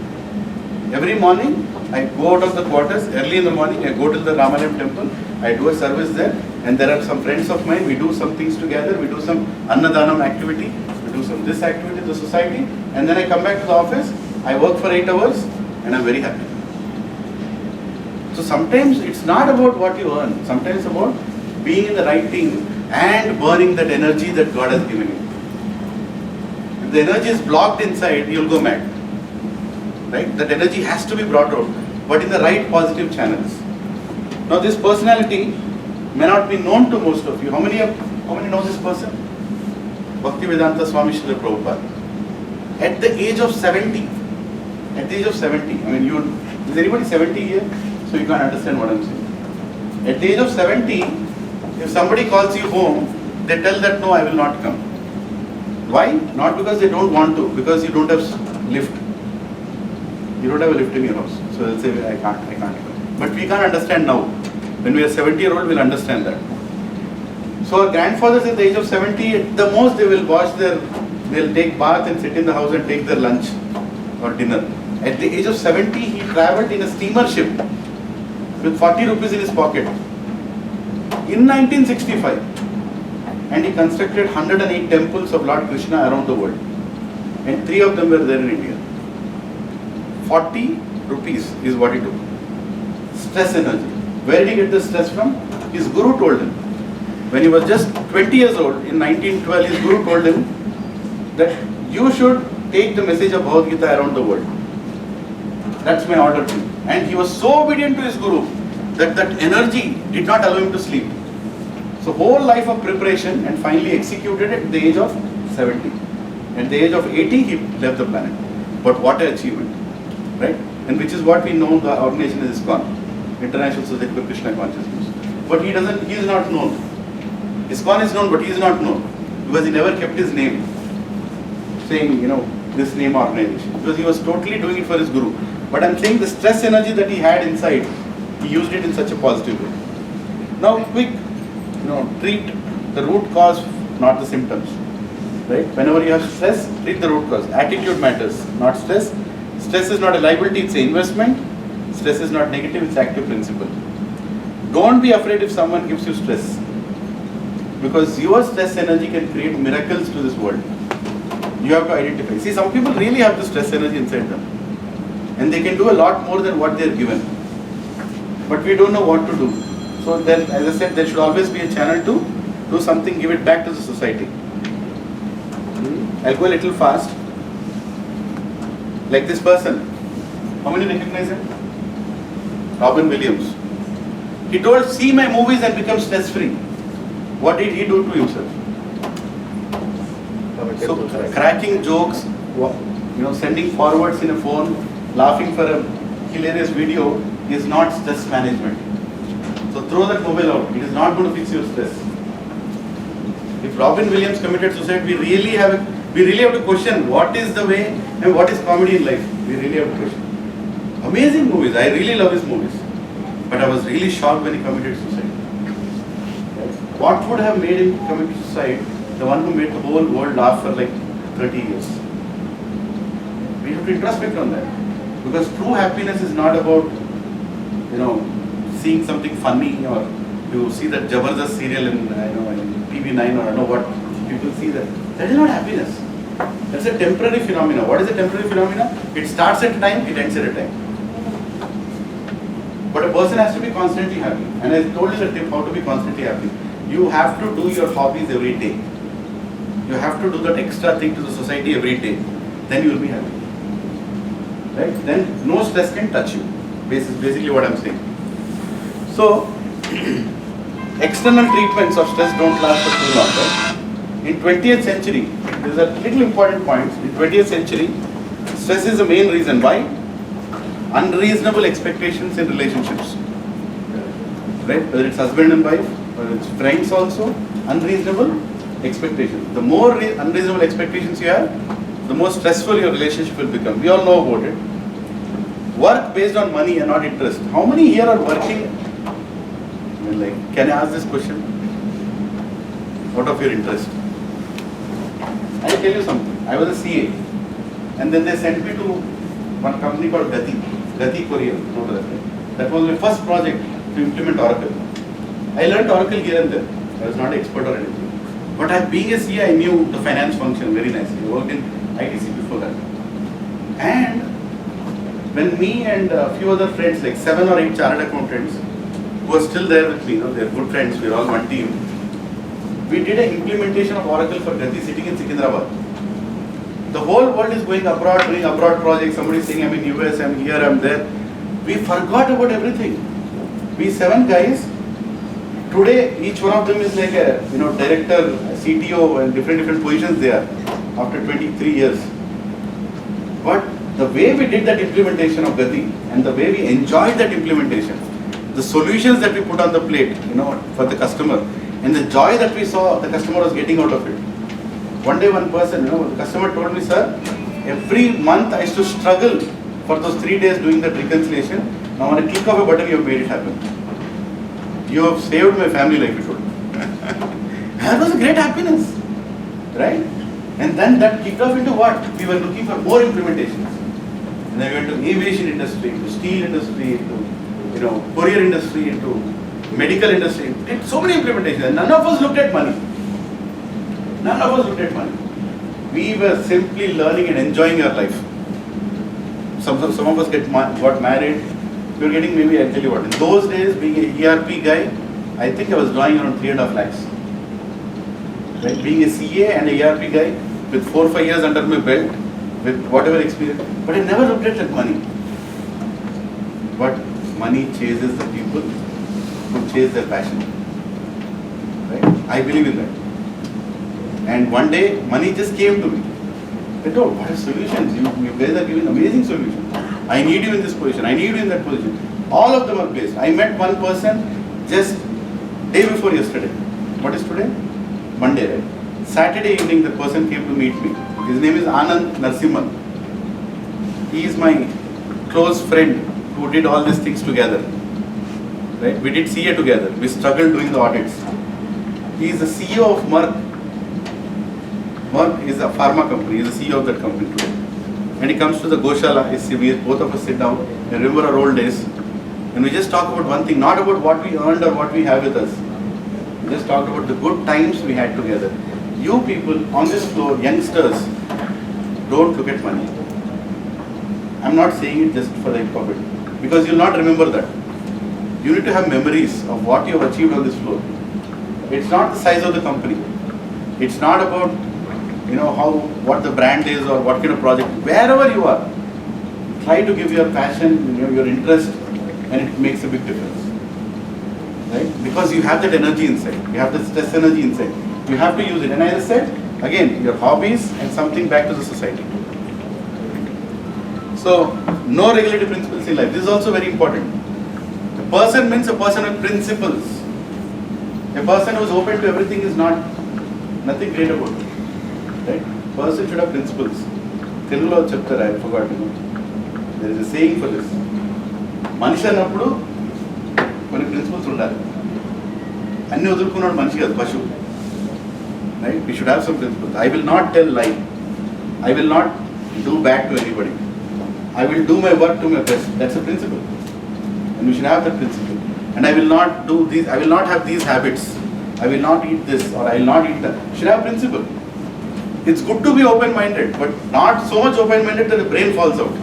Every morning I go out of the quarters, early in the morning I go to the Ramalayam temple, I do a service there, and there are some friends of mine, we do some things together, we do some Annadanam activity, we do some this activity in the society, and then I come back to the office, I work for 8 hours, and I'm very happy. So sometimes it's not about what you earn, sometimes it's about being in the right team and burning that energy that God has given you. If the energy is blocked inside, you'll go mad. Right? That energy has to be brought out, but in the right positive channels. Now this personality may not be known to most of you. How many know this person? Bhaktivedanta Swami Srila Prabhupada. At the age of 70, I mean, is anybody 70 here? So you can't understand what I'm saying. At the age of 70, if somebody calls you home, they tell that no, I will not come. Why? Not because they don't want to, because you don't have lift. You don't have a lift in your house. So they'll say, I can't come. But we can't understand now. When we are 70-year-old, we'll understand that. So our grandfathers at the age of 70, at the most they'll take bath and sit in the house and take their lunch or dinner. At the age of 70, he travelled in a steamer ship with 40 rupees in his pocket in 1965. And he constructed 108 temples of Lord Krishna around the world. And 3 of them were there in India. 40 rupees is what he took. Stress energy. Where did he get the stress from? His guru told him. When he was just 20 years old, in 1912, his guru told him that you should take the message of Bhagavad Gita around the world. That's my order to you. And he was so obedient to his guru that that energy did not allow him to sleep. So whole life of preparation, and finally executed at the age of 70. At the age of 80, he left the planet. But what an achievement, right? And which is what we know the organization is ISKCON, International Society for Krishna Consciousness. But he is not known. ISKCON is known, but he is not known because he never kept his name, saying, this name organization, because he was totally doing it for his guru. But I'm saying the stress energy that he had inside, he used it in such a positive way. Now, quick, treat the root cause, not the symptoms. Right? Whenever you have stress, treat the root cause. Attitude matters, not stress. Stress is not a liability, it's an investment. Stress is not negative, it's active principle. Don't be afraid if someone gives you stress, because your stress energy can create miracles to this world. You have to identify. See, some people really have the stress energy inside them, and they can do a lot more than what they're given. But we don't know what to do. So then, as I said, there should always be a channel to do something, give it back to the society. I'll go a little fast. Like this person. How many recognize him? Robin Williams. He told, see my movies and become stress-free. What did he do to himself? So cracking jokes, sending forwards in a phone, laughing for a hilarious video is not stress management. So throw that mobile out. It is not going to fix your stress. If Robin Williams committed suicide, we really have to question what is the way and what is comedy in life. We really have to question. Amazing movies. I really love his movies. But I was really shocked when he committed suicide. What would have made him commit suicide? The one who made the whole world laugh for like 30 years. We have to introspect on that. Because true happiness is not about, seeing something funny, or you see that Jabardast serial in TV9, or I don't know what people see that. That is not happiness. That's a temporary phenomena. What is a temporary phenomena? It starts at a time, it ends at a time. But a person has to be constantly happy. And I told you the tip how to be constantly happy. You have to do your hobbies every day. You have to do that extra thing to the society every day. Then you will be happy. Right? Then no stress can touch you. Basically what I'm saying. So, external treatments of stress don't last for too long. Right? In 20th century, there's a little important point. In 20th century, stress is the main reason. Why? Unreasonable expectations in relationships. Right? Whether it's husband and wife, whether it's friends also, unreasonable expectations. The more unreasonable expectations you have, the more stressful your relationship will become. We all know about it. Work based on money and not interest. How many here are working? I mean, like, can I ask this question? Out of your interest. I'll tell you something. I was a CA, and then they sent me to one company called Gati Korea. Know that, right? That was my first project to implement Oracle. I learned Oracle here and there. I was not an expert or anything. But being a CA, I knew the finance function very nicely. I worked in ITC before that. And when me and a few other friends, like 7 or 8 chartered accountants, who are still there with me, they're good friends, we're all one team. We did an implementation of Oracle for Gati sitting in Secunderabad. The whole world is going abroad, doing abroad projects. Somebody is saying, I'm in US, I'm here, I'm there. We forgot about everything. We 7 guys, today each one of them is like a director, CTO, and different positions there after 23 years. But the way we did that implementation of Gati and the way we enjoyed that implementation, the solutions that we put on the plate, for the customer, and the joy that we saw the customer was getting out of it. One day one person, the customer told me, sir, every month I used to struggle for those 3 days doing that reconciliation. Now on a click of a button you have made it happen. You have saved my family life, he told me. That was a great happiness, right? And then that kicked off into what? We were looking for more implementations. And then we went to aviation industry, to steel industry, to courier industry, into medical industry. Did so many implementations, and none of us looked at money. None of us looked at money. We were simply learning and enjoying our life. Some of us got married. We were getting, maybe I'll tell you what, in those days, being an ERP guy, I think I was drawing around 3.5 lakhs. Right? Being a CA and an ERP guy with 4 or 5 years under my belt, with whatever experience, but I never looked at that money. But money chases the people who chase their passion. Right? I believe in that. And one day, money just came to me. I thought, what are solutions? You guys are giving amazing solutions. I need you in this position. I need you in that position. All of them are based. I met one person just day before yesterday. What is today? Monday, right? Saturday evening, the person came to meet me. His name is Anand Narsimhan. He is my close friend who did all these things together. Right? We did CA together. We struggled doing the audits. He is the CEO of Merck. Merck is a pharma company. He is the CEO of that company today. And he comes to the Goshala, both of us sit down and remember our old days. And we just talk about one thing, not about what we earned or what we have with us. We just talked about the good times we had together. You people on this floor, youngsters, don't look at money. I'm not saying it just for the heck of it, because you'll not remember that. You need to have memories of what you have achieved on this floor. It's not the size of the company. It's not about what the brand is or what kind of project. Wherever you are, try to give your passion, your interest, and it makes a big difference. Right? Because you have that energy inside. You have that stress energy inside. You have to use it. And as I said, again, your hobbies and something back to the society. So, no regulatory principles in life. This is also very important. A person means a person with principles. A person who is open to everything is nothing great about it. Right? Person should have principles. Telugulo chapter, I forgot. There is a saying for this. Manishi annappudu కొన్ని principles ఉండాలి. అన్ని వదులుకున్నాడు మనిషి కాదు, పశువు. Right? We should have some principles. I will not tell lie. I will not do bad to anybody. I will do my work to my best. That's a principle. And we should have that principle. And I will not do these, I will not have these habits. I will not eat this or I will not eat that. You should have principle. It's good to be open-minded, but not so much open-minded that the brain falls out.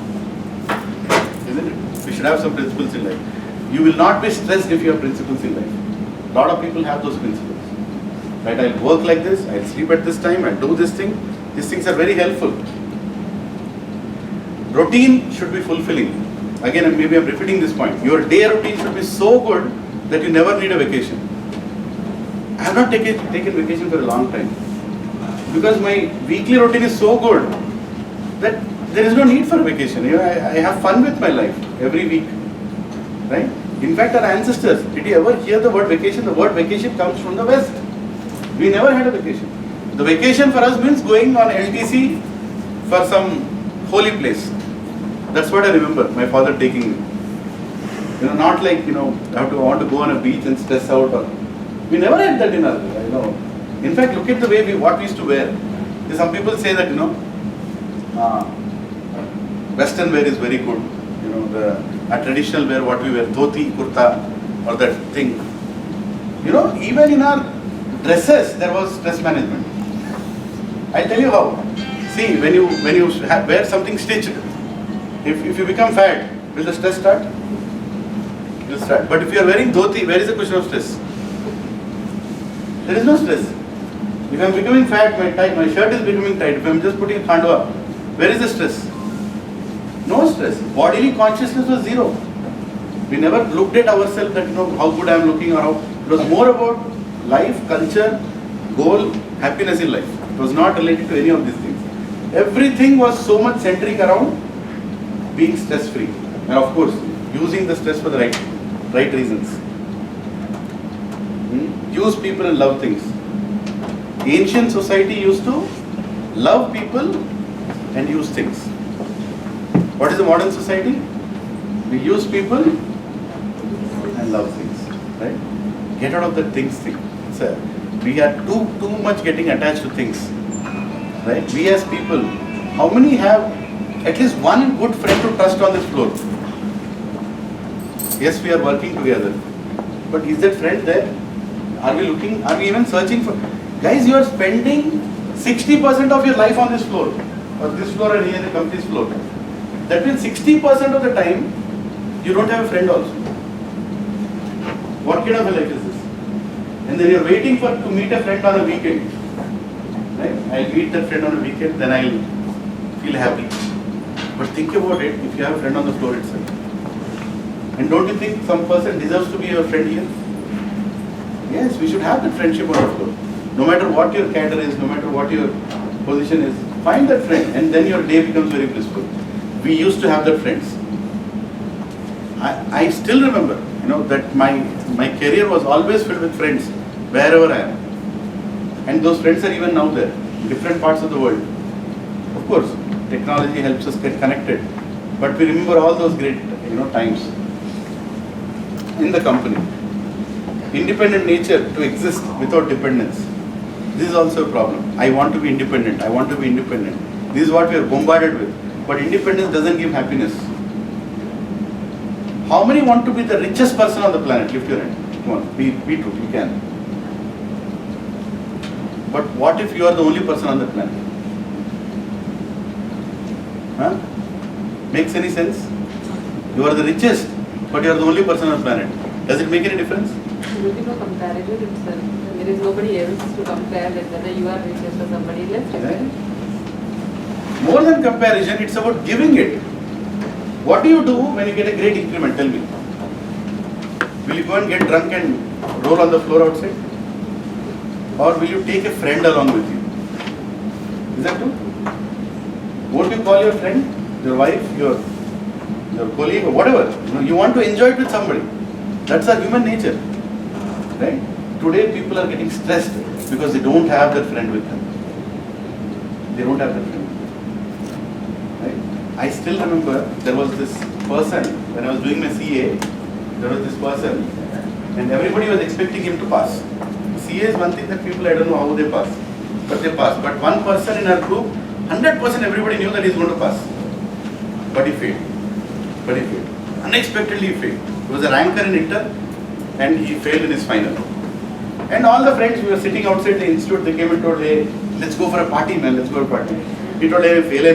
Isn't it? We should have some principles in life. You will not be stressed if you have principles in life. A lot of people have those principles. Right? I'll work like this, I'll sleep at this time, I'll do this thing. These things are very helpful. Routine should be fulfilling. Again, maybe I'm repeating this point. Your day routine should be so good that you never need a vacation. I have not taken vacation for a long time. Because my weekly routine is so good that there is no need for a vacation. You know, I have fun with my life every week. Right? In fact, our ancestors, did you ever hear the word vacation? The word vacation comes from the West. We never had a vacation. The vacation for us means going on LTC for some holy place. That's what I remember my father taking me. You know, not like, you know, I want to go on a beach and stress out. Or, we never had that in our, you know. In fact, look at the way what we used to wear. Some people say that, you know, Western wear is very good. You know, a traditional wear, what we wear, dhoti, kurta, or that thing. You know, even in our dresses, there was stress management. I'll tell you how. See, when you wear something stitched, if you become fat, will the stress start? It will start. But if you are wearing dhoti, where is the question of stress? There is no stress. If I am becoming fat, my shirt is becoming tight. If I am just putting khandwa, where is the stress? No stress. Bodily consciousness was zero. We never looked at ourselves that, you know, how good I am looking or how. It was more about life, culture, goal, happiness in life. It was not related to any of these things. Everything was so much centric around being stress free. And of course, using the stress for the right reasons. Use people and love things. Ancient society used to love people and use things. What is the modern society? We use people and love things. Right? Get out of the things thing. We are too much getting attached to things. Right? We as people, how many have at least one good friend to trust on this floor? Yes, we are working together. But is that friend there? Are we even searching for? Guys, you are spending 60% of your life on this floor. Or this floor and here the company's floor. That means 60% of the time, you don't have a friend also. What kind of a life is this? And then you're waiting to meet a friend on a weekend. Right? I'll meet that friend on a weekend, then I'll feel happy. But think about it, if you have a friend on the floor itself. And don't you think some person deserves to be your friend here? Yes, we should have that friendship on the floor. No matter what your cadre is, no matter what your position is, find that friend and then your day becomes very blissful. We used to have that friends. I still remember, you know, that my career was always filled with friends, wherever I am. And those friends are even now there, in different parts of the world. Of course, technology helps us get connected, but we remember all those great, you know, times in the company. Independent nature to exist without dependence. This is also a problem. I want to be independent. I want to be independent. This is what we are bombarded with. But independence doesn't give happiness. How many want to be the richest person on the planet? Lift your hand. Come on, be true. You can. But what if you are the only person on the planet? Huh? Makes any sense? You are the richest, but you are the only person on the planet. Does it make any difference? There will be no comparison itself. There is nobody else to compare with whether you are richest or somebody else. Right? More than comparison, it's about giving it. What do you do when you get a great increment? Tell me. Will you go and get drunk and roll on the floor outside? Or will you take a friend along with you? Is that true? Won't you call your friend, your wife, your colleague, or whatever? You want to enjoy it with somebody. That's our human nature. Right? Today people are getting stressed because they don't have that friend with them. They don't have that friend. Right? I still remember there was this person, when I was doing my CA, there was this person and everybody was expecting him to pass. CA is one thing that people, I don't know how they pass, but they pass. But one person in our group, 100% everybody knew that he's going to pass. But he failed. Unexpectedly he failed. He was a ranker in Inter and he failed in his final. And all the friends, we were sitting outside the institute, they came and told, hey, let's go for a party, man, let's go for a party. He told, hey, fail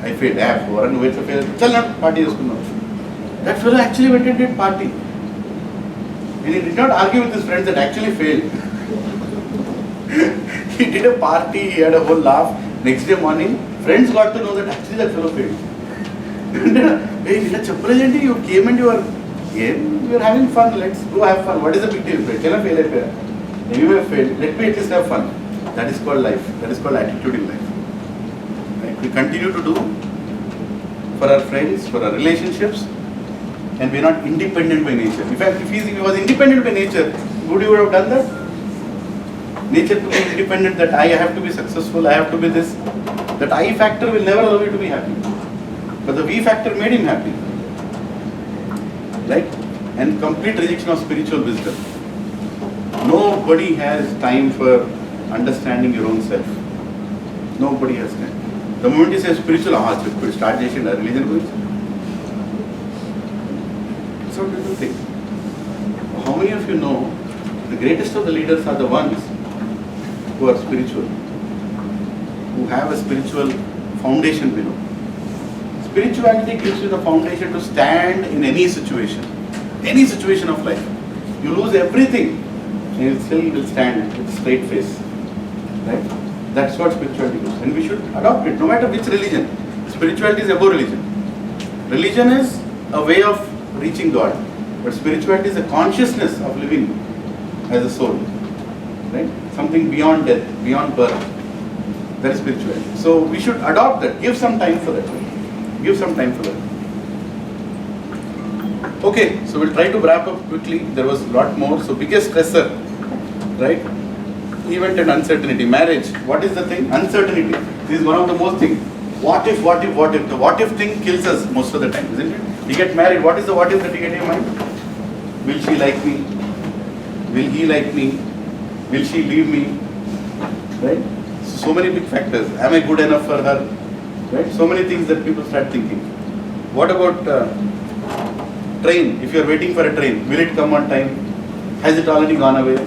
I failed. Wait for fail. Chal na, party uskuno. That fellow actually went and did party. And he did not argue with his friends that actually failed. He did a party, he had a whole laugh. Next day morning, friends got to know that actually that fellow failed. Hey, you came and you were having fun, let's go have fun. What is the big deal? Cannot fail it. You have failed, let me at least have fun. That is called life. That is called attitude in life. Right? We continue to do for our friends, for our relationships, and we are not independent by nature. In fact, if he was independent by nature, would he would have done that? Nature to be independent, that I have to be successful, I have to be this. That I factor will never allow you to be happy. But the V factor made him happy. Right? And complete rejection of spiritual wisdom. Nobody has time for understanding your own self. Nobody has time. The moment you say spiritual, start chasing religion. So little thing. How many of you know the greatest of the leaders are the ones who are spiritual, who have a spiritual foundation below? Spirituality gives you the foundation to stand in any situation of life. You lose everything and you still will stand with a straight face. Right? That's what spirituality is. And we should adopt it, no matter which religion. Spirituality is above religion. Religion is a way of reaching God. But spirituality is a consciousness of living as a soul. Right? Something beyond death, beyond birth. That is spirituality. So we should adopt that. Give some time for that. Give some time for that. Okay, so we'll try to wrap up quickly. There was a lot more. So biggest stressor, right? Event and uncertainty. Marriage, what is the thing? Uncertainty. This is one of the most things. What if? The what if thing kills us most of the time, isn't it? You get married, what is the what if that you get in your mind? Will she like me? Will he like me? Will she leave me? Right? So many big factors. Am I good enough for her? Right? So many things that people start thinking. What about train? If you are waiting for a train, will it come on time? Has it already gone away?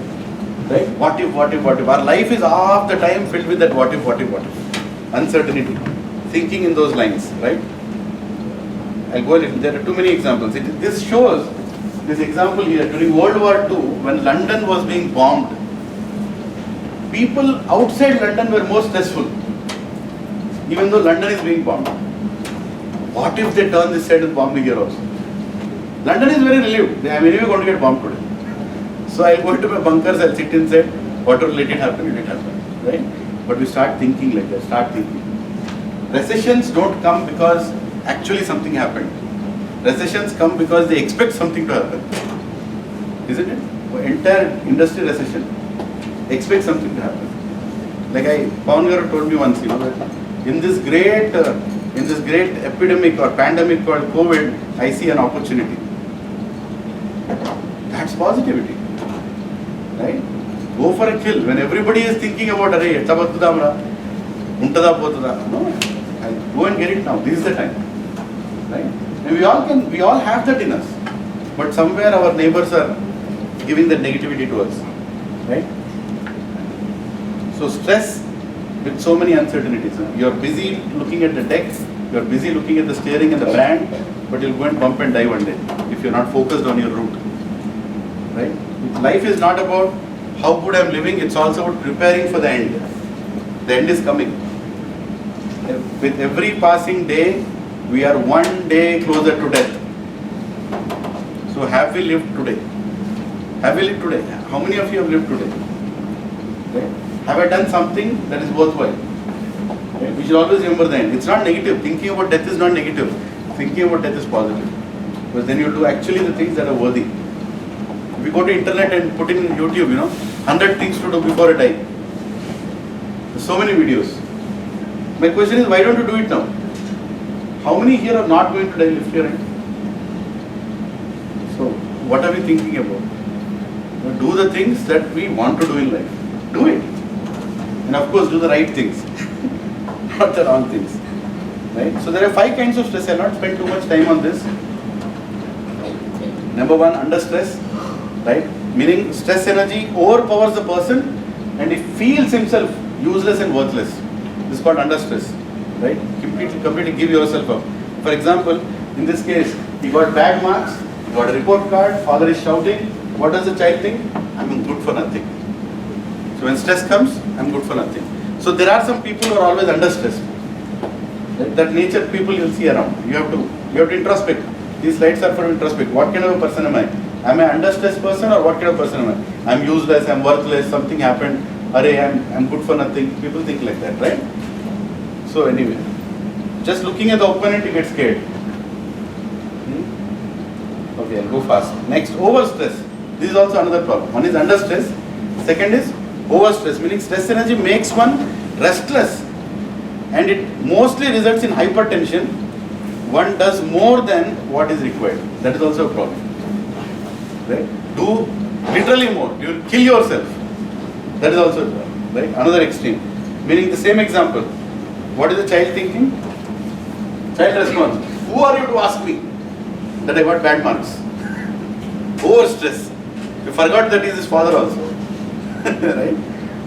Right? What if? Our life is half the time filled with that what if. Uncertainty. Thinking in those lines, right? I'll go a little. There are too many examples. This shows, this example here, during World War II, when London was being bombed, people outside London were more stressful, even though London is being bombed. What if they turn this side and bomb me here also? London is very relieved. I am anyway going to get bombed today. So I'll go into my bunkers, I'll sit inside, whatever let it happen, right? But we start thinking like that, Recessions don't come because actually something happened. Recessions come because they expect something to happen. Isn't it? Entire industry recession expects something to happen. Like Pawan Garu told me once, that in this great epidemic or pandemic called COVID, I see an opportunity. That's positivity. Right? Go for a kill. When everybody is thinking about, no, I'll go and get it now. This is the time. Right? And we all have that in us. But somewhere our neighbors are giving that negativity to us. Right? So stress with so many uncertainties. You're busy looking at the deck, you're busy looking at the steering and the brand, but you'll go and bump and die one day if you're not focused on your route. Right? Life is not about how good I'm living, it's also about preparing for the end. The end is coming. With every passing day, we are one day closer to death. So have we lived today? Have we lived today? How many of you have lived today? Right? Have I done something that is worthwhile? Right? We should always remember the end. It's not negative. Thinking about death is not negative. Thinking about death is positive. Because then you do actually the things that are worthy. If you go to internet and put in YouTube, 100 things to do before I die. There's so many videos. My question is, why don't you do it now? How many here are not going to die? Lift your hand. So, what are we thinking about? Do the things that we want to do in life. Do it. And of course, do the right things. Not the wrong things. Right? So, there are 5 kinds of stress. I'll not spend too much time on this. Number 1, under stress. Right? Meaning, stress energy overpowers the person and he feels himself useless and worthless. This is called under stress. Right? Completely give yourself up. For example, in this case, he got bad marks, he got a report card, father is shouting. What does the child think? I'm good for nothing. So So when stress comes, I'm good for nothing. So there are some people who are always under stress. That nature people you'll see around. You have to introspect. These slides are for introspect. What kind of a person am I? Am I under stress person or what kind of person am I? I'm useless, I'm worthless, something happened, I'm good for nothing. People think like that, right? So anyway, just looking at the opponent you get scared. Okay, I'll go fast. Next, overstress. This is also another problem. One is under stress. Second is overstress, meaning stress energy makes one restless and it mostly results in hypertension. One does more than what is required. That is also a problem. Right? Do literally more. You will kill yourself. That is also a problem. Right? Another extreme. Meaning the same example. What is the child thinking? Child response. Who are you to ask me that I got bad marks? Overstress. You forgot that he is his father also. Right?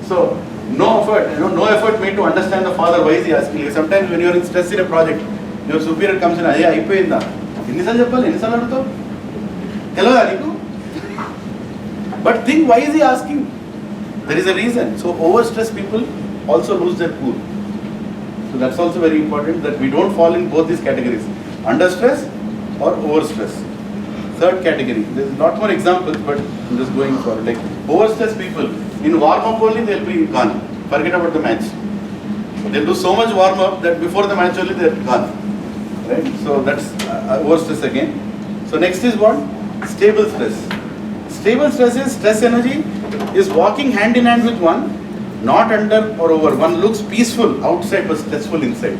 So no effort, no effort made to understand the father. Why is he asking you? Sometimes when you are in stress in a project, your superior comes in, "Hey, అయిపోయిందా? ఎన్నిసార్లు చెప్పాలి? ఎన్నిసార్లు అడుగుతావు? తెలియదా నీకు?" But think, why is he asking? There is a reason. So overstressed people also lose their cool. So that's also very important that we don't fall in both these categories, under stress or overstress. Third category, there's a lot more examples, but I'm just going for it. Like overstressed people, in warm up only they'll be gone. Forget about the match. They'll do so much warm up that before the match only they're gone. Right? So that's overstress again. So next is what? Stable stress. Stable stress is stress energy is walking hand in hand with one, not under or over. One looks peaceful outside but stressful inside.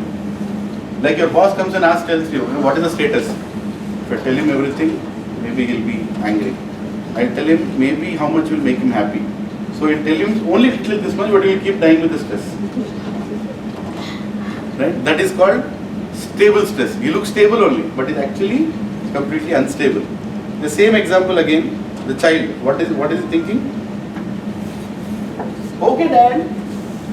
Like your boss comes and tells you, what is the status? If I tell him everything, maybe he'll be angry. I tell him maybe how much will make him happy. So he'll tell him only little this much, but he will keep dying with the stress. Right? That is called stable stress. He looks stable only, but is actually completely unstable. The same example again, the child. What is he thinking? Okay, dad.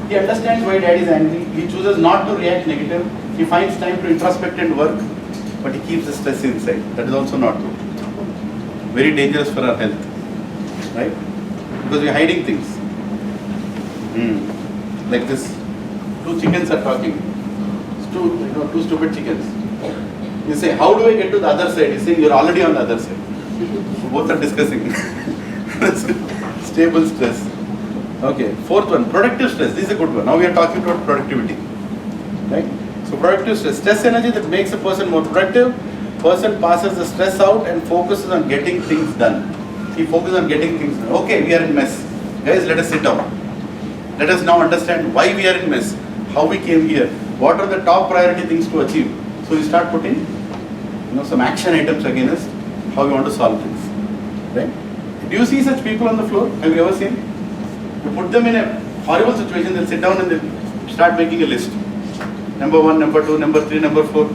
He understands why dad is angry. He chooses not to react negative. He finds time to introspect and work, but he keeps the stress inside. That is also not good. Very dangerous for our health, right? Because we are hiding things. Like this, two chickens are talking. Two stupid chickens. You say, how do I get to the other side? You say, you're already on the other side. So both are discussing. Stable stress. Okay, fourth one, productive stress. This is a good one. Now we are talking about productivity. Right? So productive stress. Stress energy that makes a person more productive. Person passes the stress out and focuses on getting things done. He focuses on getting things done. Okay, we are in mess. Guys, let us sit down. Let us now understand why we are in mess. How we came here. What are the top priority things to achieve? So we start putting some action items against how we want to solve things. Right? Do you see such people on the floor? Have you ever seen? You put them in a horrible situation, they'll sit down and they'll start making a list. Number 1, number 2, number 3, number 4.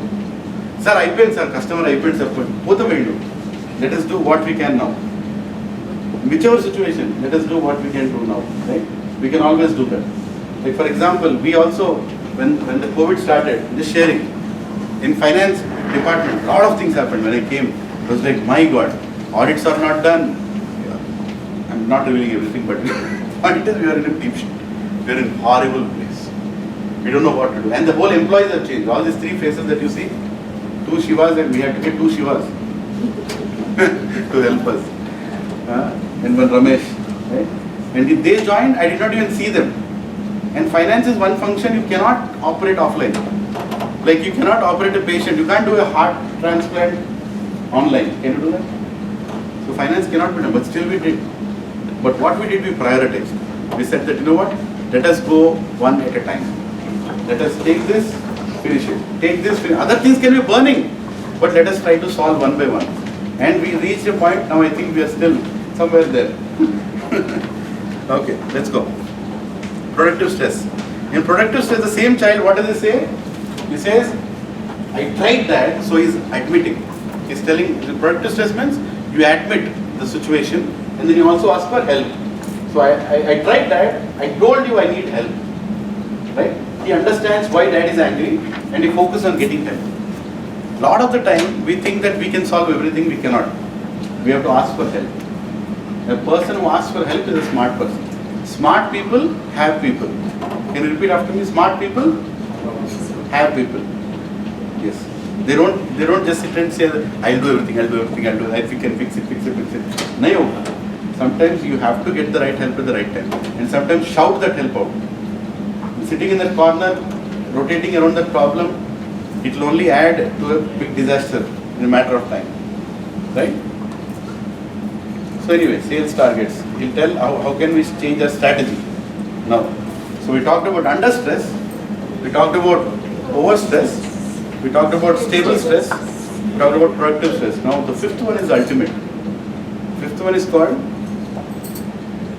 Sir, IPN, sir, customer IPN, sir. Both of you. Let us do what we can now. Whichever situation, let us do what we can do now. Right? We can always do that. Like for example, we also, when the COVID started, just sharing, in finance department, a lot of things happened when I came. It was like, my God, audits are not done. Yeah. I'm not revealing everything, but point is we are in a deep shit. We are in a horrible place. We don't know what to do. And the whole employees have changed. All these 3 faces that you see, 2 Shivas, and we had to get 2 Shivas to help us. And one Ramesh. Right? And if they joined, I did not even see them. And finance is one function you cannot operate offline. Like you cannot operate a patient. You can't do a heart transplant online. Can you do that? So finance cannot be done, but still we did. But what we did, we prioritized. We said that, you know what, let us go one at a time. Let us take this, finish it. Take this, finish. Other things can be burning, but let us try to solve one by one. And we reached a point, now I think we are still somewhere there. Okay, let's go. Productive stress. In productive stress, the same child, what does he say? He says, I tried that, so he's admitting. He's telling, the productive stress means you admit the situation and then you also ask for help. So I tried that, I told you I need help. Right? He understands why dad is angry and he focuses on getting help. A lot of the time, we think that we can solve everything, we cannot. We have to ask for help. A person who asks for help is a smart person. Smart people have people. Can you repeat after me? Smart people have people. Yes. They don't just sit and say, I'll do everything, I can fix it. No. Sometimes you have to get the right help at the right time. And sometimes shout that help out. Sitting in that corner, rotating around that problem, it will only add to a big disaster in a matter of time. Right? So anyway, sales targets. He'll tell how can we change our strategy. Now, so we talked about under stress, we talked about over stress, we talked about stable stress, we talked about productive stress. Now the fifth one is ultimate. Fifth one is called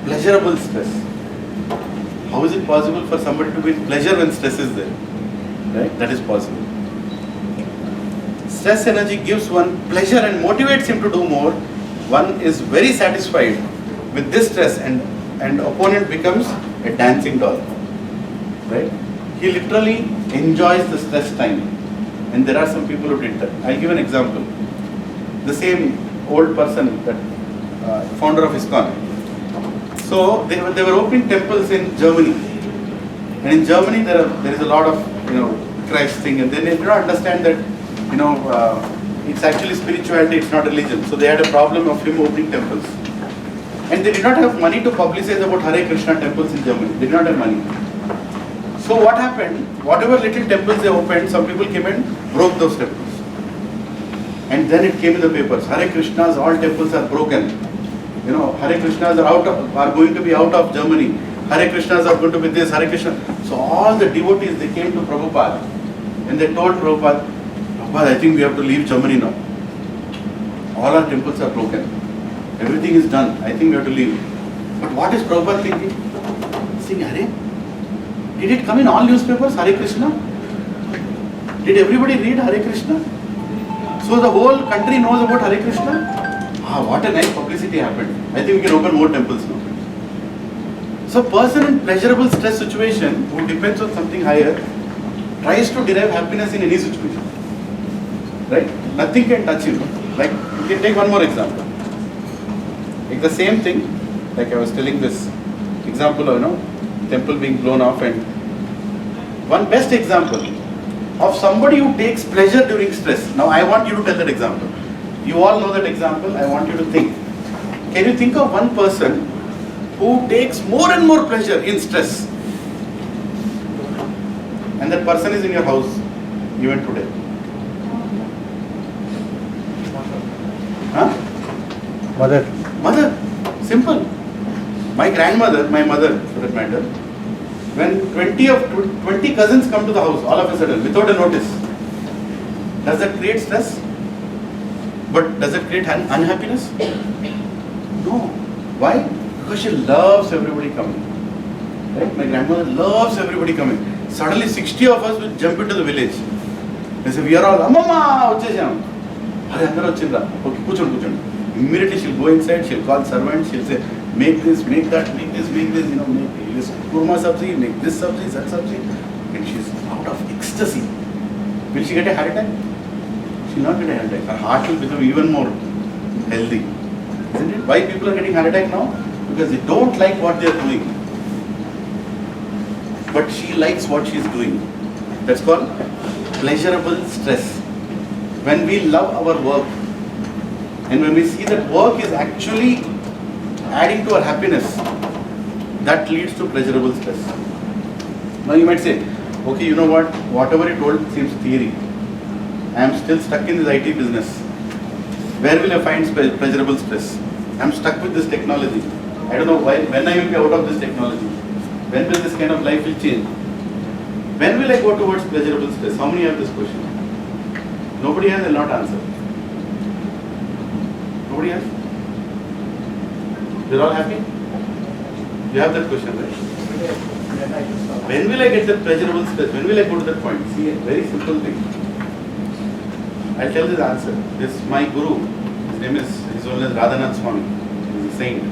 pleasurable stress. How is it possible for somebody to be in pleasure when stress is there? Right? That is possible. Stress energy gives one pleasure and motivates him to do more. One is very satisfied with this stress and opponent becomes a dancing doll. Right? He literally enjoys the stress time. And there are some people who did that. I'll give an example. The same old person, that founder of ISKCON. So they were opening temples in Germany. And in Germany there is a lot of Christ thing, and they did not understand that it's actually spirituality, it's not religion. So they had a problem of him opening temples. And they did not have money to publicize about Hare Krishna temples in Germany. They did not have money. So what happened? Whatever little temples they opened, some people came and broke those temples. And then it came in the papers. Hare Krishnas, all temples are broken. Hare Krishnas are going to be out of Germany. Hare Krishnas are going to be this, Hare Krishna. So all the devotees, they came to Prabhupada and they told Prabhupada, I think we have to leave Germany now. All our temples are broken. Everything is done. I think we have to leave. But what is Prabhupada thinking? Saying, Hare, did it come in all newspapers, Hare Krishna? Did everybody read Hare Krishna? So the whole country knows about Hare Krishna? What a nice publicity happened. I think we can open more temples now. So person in pleasurable stress situation who depends on something higher tries to derive happiness in any situation. Right? Nothing can touch him. Like, you can take one more example. Like the same thing, like I was telling this example of, temple being blown off, and one best example of somebody who takes pleasure during stress. Now I want you to tell that example. You all know that example, I want you to think. Can you think of one person who takes more and more pleasure in stress? And that person is in your house, even today. Huh? Mother. Simple. My grandmother, my mother for that matter, when 20 cousins come to the house all of a sudden without a notice, does that create stress? But does it create unhappiness? No. Why? Because she loves everybody coming. Right? My grandmother loves everybody coming. Suddenly 60 of us will jump into the village. They say, we are all, Amma, vachesam. Hare, andaru vachindra. Okay, kuchundu. Immediately she'll go inside, she'll call servants, she'll say, make this, make that, make this, make this kurma sabzi, make this sabzi, that sabzi. And she's out of ecstasy. Will she get a heart attack? She'll not get a heart attack. Her heart will become even more healthy. Isn't it? Why people are getting heart attack now? Because they don't like what they are doing. But she likes what she is doing. That's called pleasurable stress. When we love our work, and when we see that work is actually adding to our happiness, that leads to pleasurable stress. Now you might say, okay, you know what, whatever you told seems theory. I am still stuck in this IT business. Where will I find pleasurable stress? I am stuck with this technology. I don't know when I will be out of this technology. When will this kind of life will change? When will I go towards pleasurable stress? How many have this question? Nobody has, will not answer. Nobody has? You're all happy? You have that question, right? When will I get that pleasurable stress? When will I go to that point? See, a very simple thing. I'll tell you the answer. This my guru, his name is, his own is Radhanath Swami. He's a saint.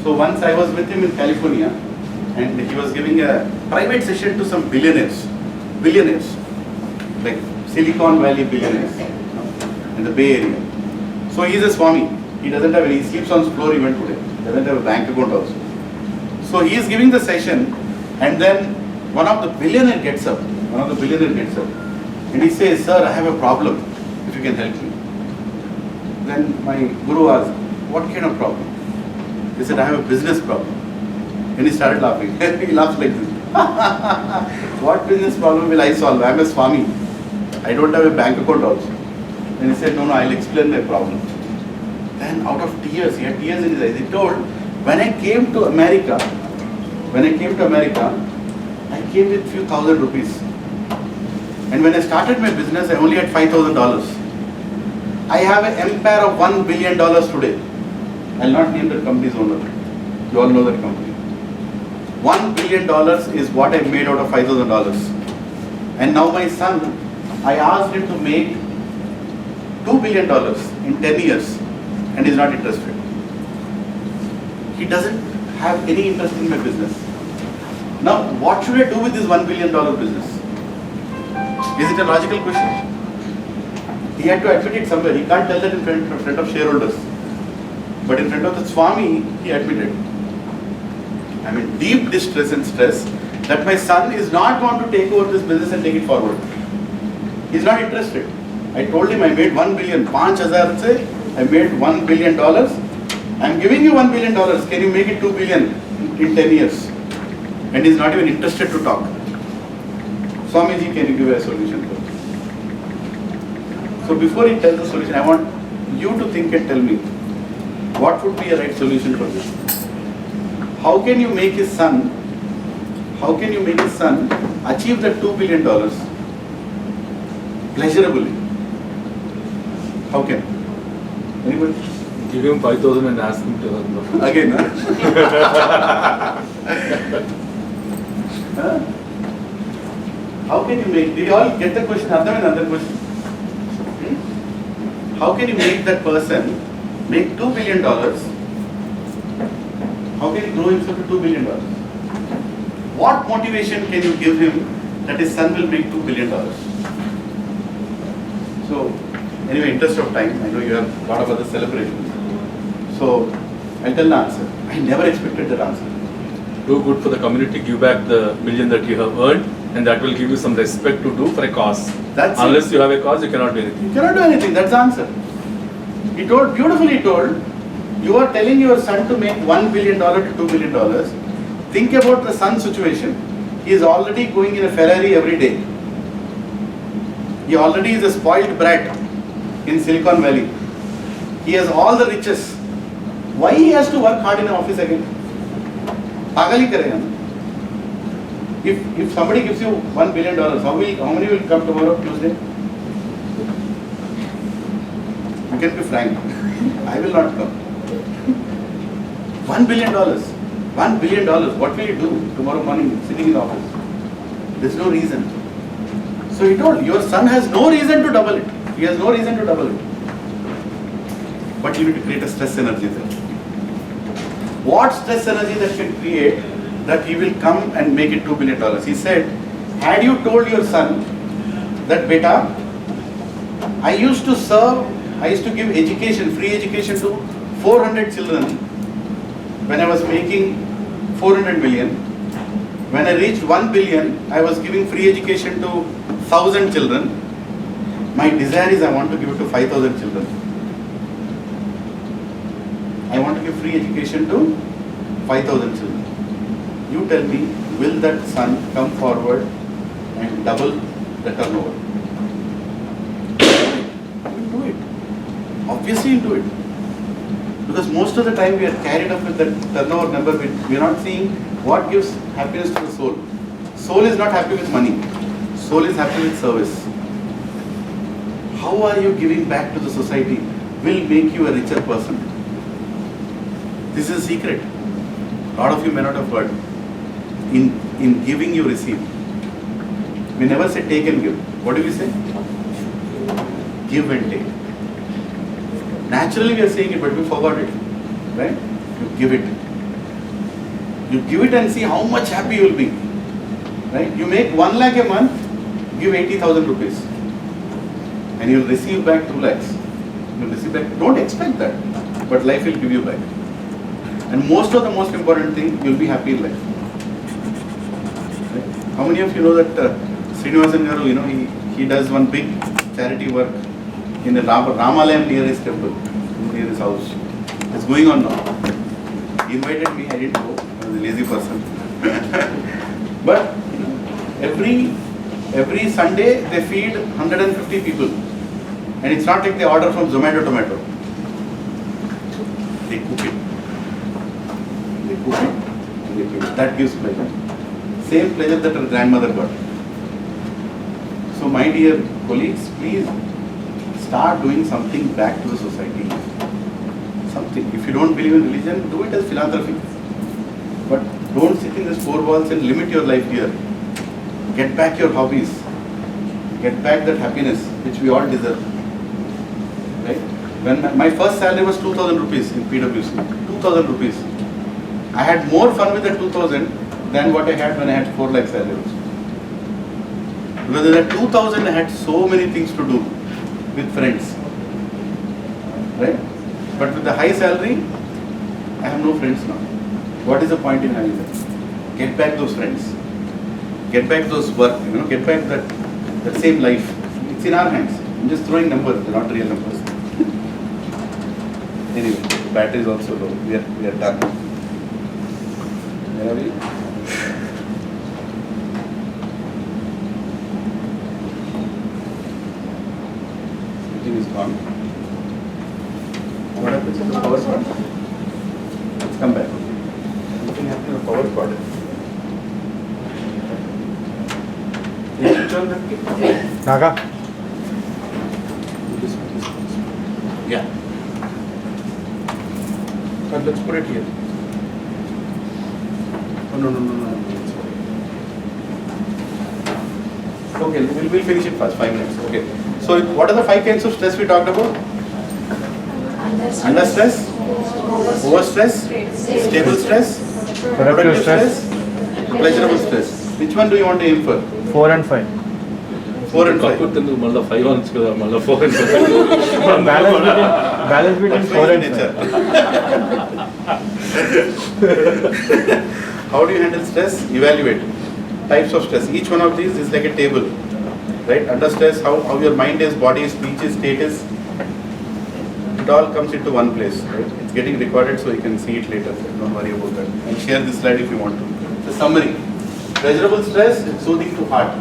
So once I was with him in California, and he was giving a private session to some billionaires, like Silicon Valley billionaires in the Bay Area. So he's a Swami. He doesn't have any, he sleeps on his floor even today. He doesn't have a bank account also. So he is giving the session, and then one of the billionaire gets up. And he says, "Sir, I have a problem. If you can help me." Then my guru asked, "What kind of problem?" He said, "I have a business problem." And he started laughing. He laughs like this. "What business problem will I solve? I am a Swami. I don't have a bank account also." And he said, "No, I'll explain my problem." Then out of tears, he had tears in his eyes. He told, when I came to America, I came with few thousand rupees. And when I started my business, I only had $5,000. I have an empire of $1 billion today. I'll not name the company's owner. You all know that company. $1 billion is what I made out of $5,000. And now my son, I asked him to make $2 billion in 10 years, and he's not interested. He doesn't have any interest in my business. Now, what should I do with this $1 billion business? Is it a logical question? He had to admit it somewhere. He can't tell that in front of shareholders. But in front of the Swami, he admitted. I'm in deep distress and stress that my son is not going to take over this business and take it forward. He's not interested. I told him I made 1 billion, 5,000 se, I made $1 billion. I'm giving you $1 billion. Can you make it 2 billion in 10 years? And he's not even interested to talk. Swamiji, can you give a solution to it? So before he tells the solution, I want you to think and tell me, what would be a right solution for this? How can you make his son achieve the $2 billion pleasurably? How can? Anybody? Give him 5,000 and ask him to run the. Again, huh? How can you make, did you all get the question? Another question. How can you make that person make $2 billion? How can he grow himself to $2 billion? What motivation can you give him that his son will make $2 billion? So, anyway, interest of time, I know you have a lot of other celebrations. So, I'll tell the answer. I never expected that answer. Do good for the community, give back the million that you have earned, and that will give you some respect to do for a cause. That's Unless it. you have a cause, you cannot do anything. You cannot do anything, that's the answer. He told, beautifully told, you are telling your son to make $1 billion to $2 billion. Think about the son's situation. He is already going in a Ferrari every day. He already is a spoiled brat in Silicon Valley. He has all the riches. Why he has to work hard in an office again? Pagal hi karega na. If somebody gives you $1 billion, how many will come tomorrow, Tuesday? You can be frank. I will not come. $1 billion. $1 billion. What will you do tomorrow morning sitting in the office? There's no reason. So he told, your son has no reason to double it. He has no reason to double it. But you need to create a stress energy there. What stress energy that can create that he will come and make it $2 billion? He said, had you told your son that, beta, I used to give education, free education to 400 children when I was making 400 million. When I reached 1 billion, I was giving free education to 1,000 children. My desire is I want to give it to 5,000 children. I want to give free education to 5,000 children. You tell me, will that son come forward and double the turnover? He'll do it. Obviously he'll do it. Because most of the time we are carried up with that turnover number. We are not seeing what gives happiness to the soul. Soul is not happy with money. Soul is happy with service. How are you giving back to the society will make you a richer person. This is a secret. A lot of you may not have heard. In giving you receive. We never say take and give. What do we say? Give and take. Naturally we are saying it, but we forgot it. Right? You give it. You give it and see how much happy you will be. Right? You make 1 lakh a month, give 80,000 rupees. And you will receive back 2 lakhs. You will receive back. Don't expect that. But life will give you back. And most important thing, you'll be happy in life. Right? How many of you know that Srinivasan Garu, he does one big charity work in the Ramalayam near his temple, near his house. It's going on now. He invited me, I didn't go. I was a lazy person. But every Sunday they feed 150 people. And it's not like they order from Zomato Tomato. They cook it. And they give it. That gives pleasure. Same pleasure that her grandmother got. So my dear colleagues, please start doing something back to the society. Something. If you don't believe in religion, do it as philanthropy. But don't sit in these four walls and limit your life here. Get back your hobbies. Get back that happiness which we all deserve. Right? When my first salary was 2,000 rupees in PwC. 2,000 rupees. I had more fun with the 2,000 than what I had when I had 4 lakh salary. Because in that 2,000 I had so many things to do with friends. Right? But with the high salary, I have no friends now. What is the point in having that? Get back those friends. Get back those work, get back that same life. It's in our hands. I'm just throwing numbers, they're not real numbers. Anyway, the battery is also low. We are done. Where are we? Everything is gone. What happens in the power cord? Let's come back. Something happened in the power cord. Naga. Yeah. But let's put it here. Oh, no. Okay, we'll finish it fast, 5 minutes. Okay. So what are the 5 kinds of stress we talked about? Under stress, over stress, stable stress, productive stress, pleasurable stress. Which one do you want to aim for? 4 and 5. 4 and 5. మళ్ళీ 5 అవచ్చు కదా మళ్ళీ 4 and 5 Balance between 4 and 5. How do you handle stress? Evaluate. Types of stress. Each one of these is like a table. Right? Under stress, how your mind is, body is, speech is, state is. It all comes into one place. Right? It's getting recorded so you can see it later. Don't worry about that. And share this slide if you want to. It's a summary. Pleasurable stress is soothing to heart.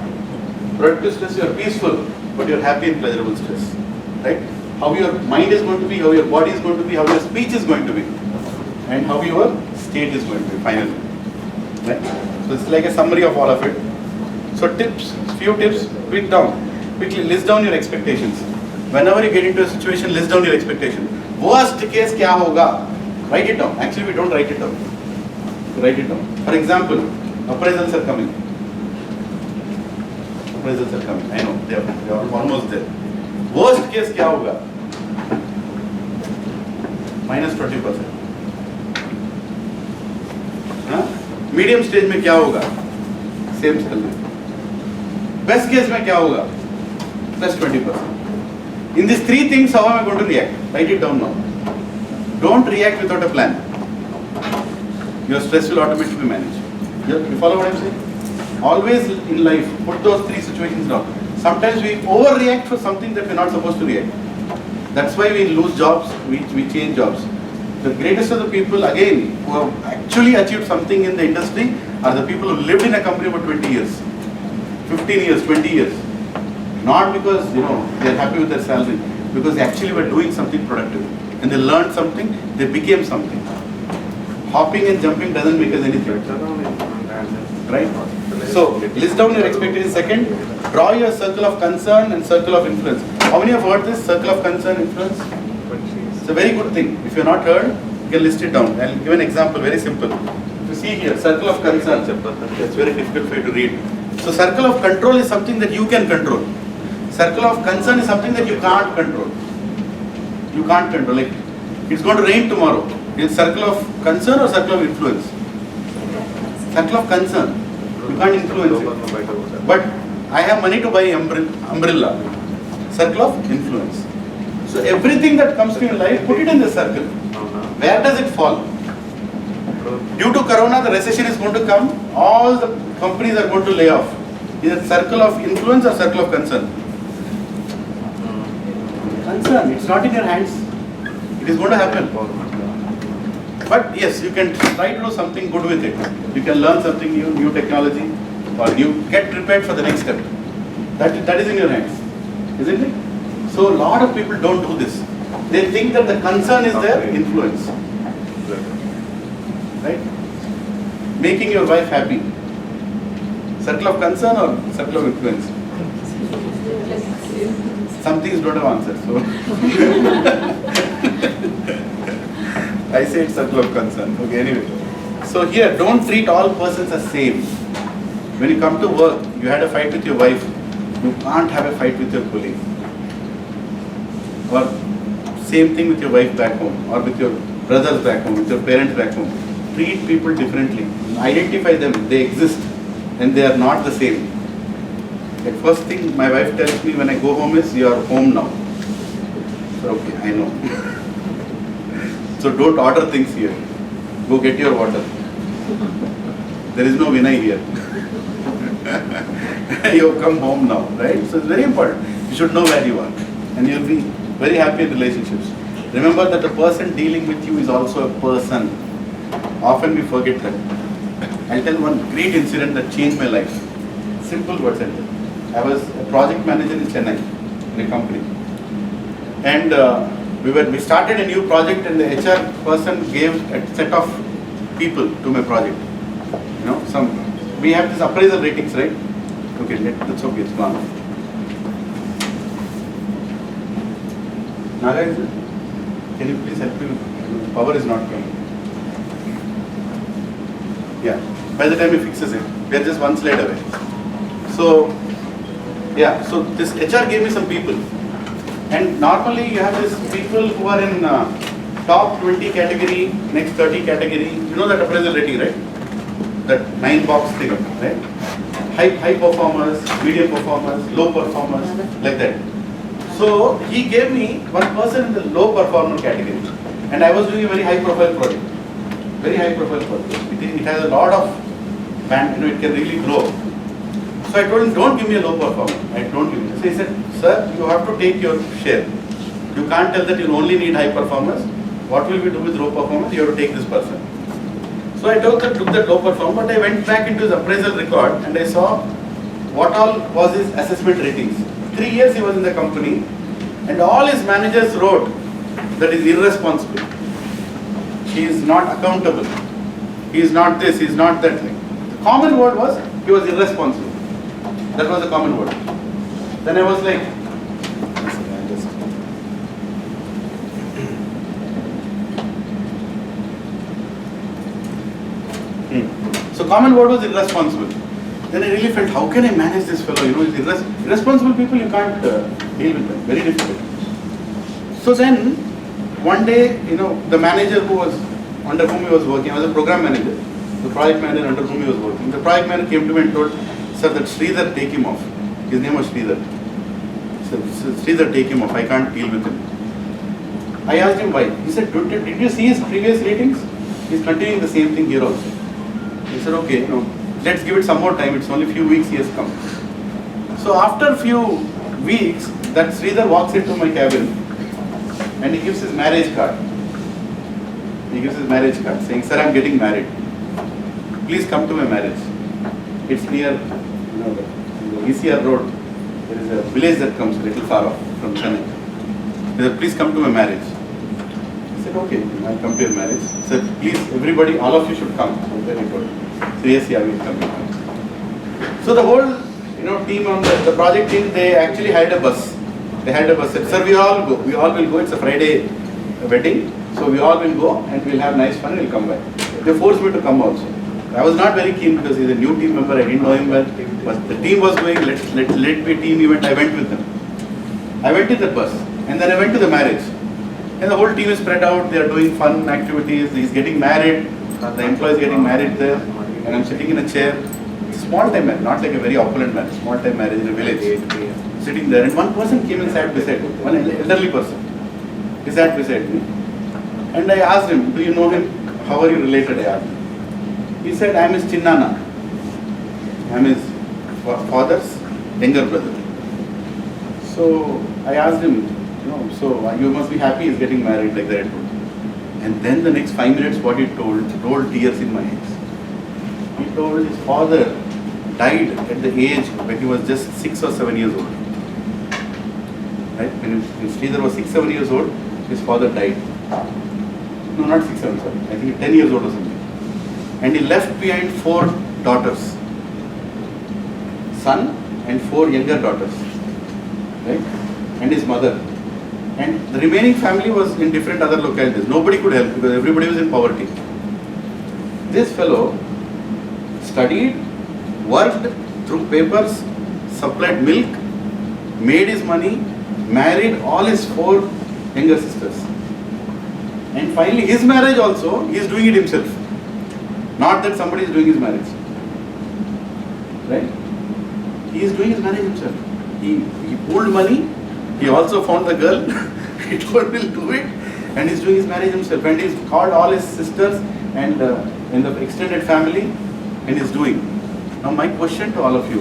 Productive stress, you are peaceful, but you are happy in pleasurable stress. Right? How your mind is going to be, how your body is going to be, how your speech is going to be, and how your state is going to be finally. Right? So it's like a summary of all of it. So few tips, quickly list down your expectations. Whenever you get into a situation, list down your expectation. Worst case kya hoga? Write it down. Actually, we don't write it down. Write it down. For example, appraisals are coming. I know, they are almost there. Worst case kya hoga? Minus 20%. Medium stage में क्या होगा? Same salary. Best case में क्या होगा? Plus 20%. In these 3 things, how am I going to react? Write it down now. Don't react without a plan. Your stress will automatically manage. You follow what I'm saying? Always in life, put those 3 situations down. Sometimes we overreact for something that we're not supposed to react. That's why we lose jobs, we change jobs. The greatest of the people, again, who have actually achieved something in the industry are the people who lived in a company for 20 years, 15 years, 20 years. Not because, they're happy with their salary, because they actually were doing something productive. And they learned something, they became something. Hopping and jumping doesn't make us anything. Right? So, list down your expectations. Second, draw your circle of concern and circle of influence. How many have heard this circle of concern, influence? It's a very good thing. If you have not heard, you can list it down. I'll give an example, very simple. If you see here, circle of concern, it's very difficult for you to read. So circle of control is something that you can control. Circle of concern is something that you can't control. You can't control. Like, it's going to rain tomorrow. Is circle of concern or circle of influence? Circle of concern. You can't influence it. But I have money to buy umbrella. Circle of influence. So everything that comes to your life, put it in the circle. Where does it fall? Due to Corona, the recession is going to come. All the companies are going to lay off. Is it circle of influence or circle of concern? Concern. It's not in your hands. It is going to happen. But yes, you can try to do something good with it. You can learn something new technology, or you get prepared for the next step. That is in your hands, isn't it? So a lot of people don't do this. They think that the concern is their influence. Right? Making your wife happy. Circle of concern or circle of influence? Some things don't have answers. So I say it's circle of concern. Okay, anyway. So here, don't treat all persons as same. When you come to work, you had a fight with your wife, you can't have a fight with your colleague. Or same thing with your wife back home, or with your brothers back home, with your parents back home. Treat people differently. Identify them, they exist, and they are not the same. The first thing my wife tells me when I go home is, you are home now. So, okay, I know. So don't order things here. Go get your water. There is no Vinay here. You have come home now, right? So it's very important. You should know where you are, and you'll be very happy in relationships. Remember that the person dealing with you is also a person. Often we forget that. I'll tell one great incident that changed my life. Simple words I'll tell. I was a project manager in Chennai, in a company. And we started a new project, and the HR person gave a set of people to my project. You know, we have this appraisal ratings, right? Okay, that's okay, it's gone. Naga, can you please help me? Power is not coming. Yeah, by the time he fixes it, we are just one slide away. So, yeah, so this HR gave me some people. And normally you have these people who are in top 20 category, next 30 category. You know that appraisal rating, right? That 9-box thing, right? High performers, medium performers, low performers, like that. So he gave me one person in the low performer category, and I was doing a very high profile project. Very high profile project. It has a lot of band, it can really grow. So I told him, don't give me a low performer. I don't give him. So he said, sir, you have to take your share. You can't tell that you only need high performers. What will we do with low performers? You have to take this person. So I took that low performer, but I went back into his appraisal record and I saw what all was his assessment ratings. 3 years he was in the company, and all his managers wrote that he is irresponsible. He is not accountable. He is not this, he is not that thing. The common word was, he was irresponsible. That was the common word. Then I was like, so common word was irresponsible. Then I really felt, how can I manage this fellow? You know, irresponsible people, you can't deal with them. Very difficult. So then, one day, you know, the manager under whom he was working, I was a program manager, the project manager under whom he was working. The project manager came to me and told, sir, that Sridhar, take him off. His name was Sridhar. So, Sridhar, take him off. I can't deal with him. I asked him why. He said, did you see his previous ratings? He's continuing the same thing here also. He said, okay, you know, let's give it some more time. It's only a few weeks he has come. So after a few weeks, that Sridhar walks into my cabin and he gives his marriage card. He gives his marriage card saying, sir, I'm getting married. Please come to my marriage. It's near, you know, the ECR road. There is a village that comes a little far off from Chennai. He said, please come to my marriage. I said, okay, I'll come to your marriage. He said, please, everybody, all of you should come. So very good. So yes, yeah, we'll come. So the whole, you know, team on the project team, they actually hired a bus. They had a bus. Said, sir, we all go. We all will go. It's a Friday wedding. So we all will go and we'll have nice fun and we'll come back. They forced me to come also. I was not very keen because he's a new team member. I didn't know him well. But the team was going, let me a team event. I went with them. I went in the bus and then I went to the marriage. And the whole team is spread out. They are doing fun activities. He's getting married. The employee is getting married there. And I'm sitting in a chair. It's a small time marriage, not like a very opulent marriage. Small time marriage in a village. Sitting there, and one person came and sat beside me. One elderly person. He sat beside me. And I asked him, do you know him? How are you related? I asked him. He said, I am his Chinnana. I am his father's younger brother. So I asked him, so you must be happy he's getting married, like that I told him. And then the next 5 minutes what he told tears in my eyes. He told his father died at the age when he was just 6 or 7 years old. Right? When Sridhar was 6, 7 years old, his father died. No, not 6, 7, sorry. I think 10 years old or something. And he left behind 4 daughters. Son and 4 younger daughters. Right? And his mother. And the remaining family was in different other localities. Nobody could help because everybody was in poverty. This fellow studied, worked through papers, supplied milk, made his money, married all his 4 younger sisters. And finally his marriage also, he is doing it himself. Not that somebody is doing his marriage. Right? He is doing his marriage himself. He pooled money, he also found the girl, he told me to do it, and he's doing his marriage himself. And he's called all his sisters and in the extended family, and he's doing. Now my question to all of you,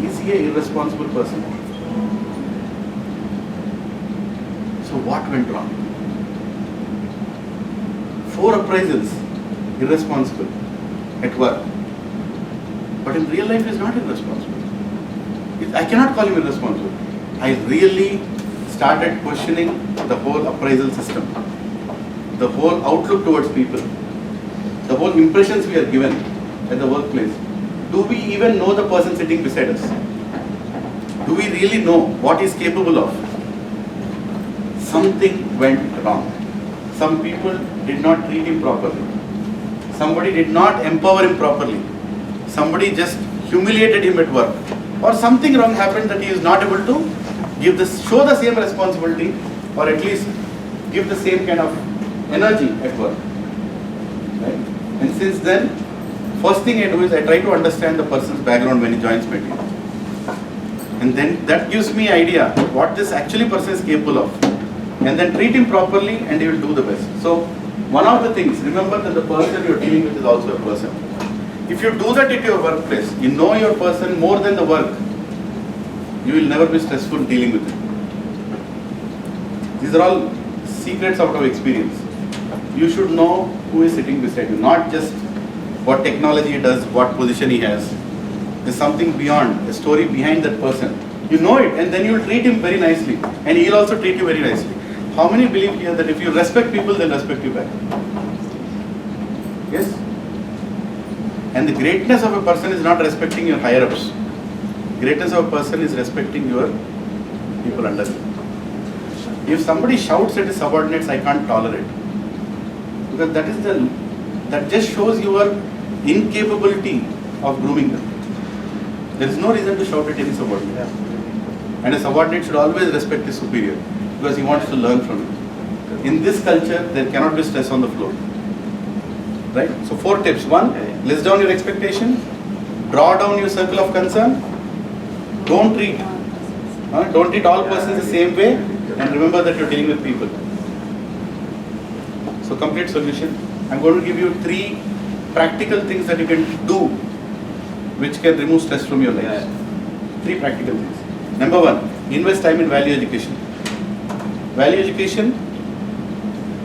is he an irresponsible person? So what went wrong? 4 appraisals, irresponsible at work. But in real life he is not irresponsible. I cannot call him irresponsible. I really started questioning the whole appraisal system, the whole outlook towards people, the whole impressions we are given at the workplace. Do we even know the person sitting beside us? Do we really know what he is capable of? Something went wrong. Some people did not treat him properly. Somebody did not empower him properly. Somebody just humiliated him at work. Or something wrong happened that he is not able to show the same responsibility, or at least give the same kind of energy at work. Right? And since then, first thing I do is I try to understand the person's background when he joins my team. And then that gives me idea what this actually person is capable of. And then treat him properly and he will do the best. So one of the things, remember that the person you are dealing with is also a person. If you do that at your workplace, you know your person more than the work, you will never be stressful dealing with it. These are all secrets out of experience. You should know who is sitting beside you, not just what technology he does, what position he has. There's something beyond, a story behind that person. You know it, and then you will treat him very nicely, and he'll also treat you very nicely. How many believe here that if you respect people, they'll respect you back? Yes? And the greatness of a person is not respecting your higher-ups. Greatness of a person is respecting your people under you. If somebody shouts at his subordinates, I can't tolerate. Because that just shows your incapability of grooming them. There is no reason to shout at any subordinate. And a subordinate should always respect his superior because he wants to learn from him. In this culture, there cannot be stress on the floor. Right? So 4 tips. 1, list down your expectation. Draw down your circle of concern. Don't treat all persons the same way, and remember that you're dealing with people. So complete solution. I'm going to give you 3 practical things that you can do which can remove stress from your life. 3 practical things. Number 1, invest time in value education. Value education,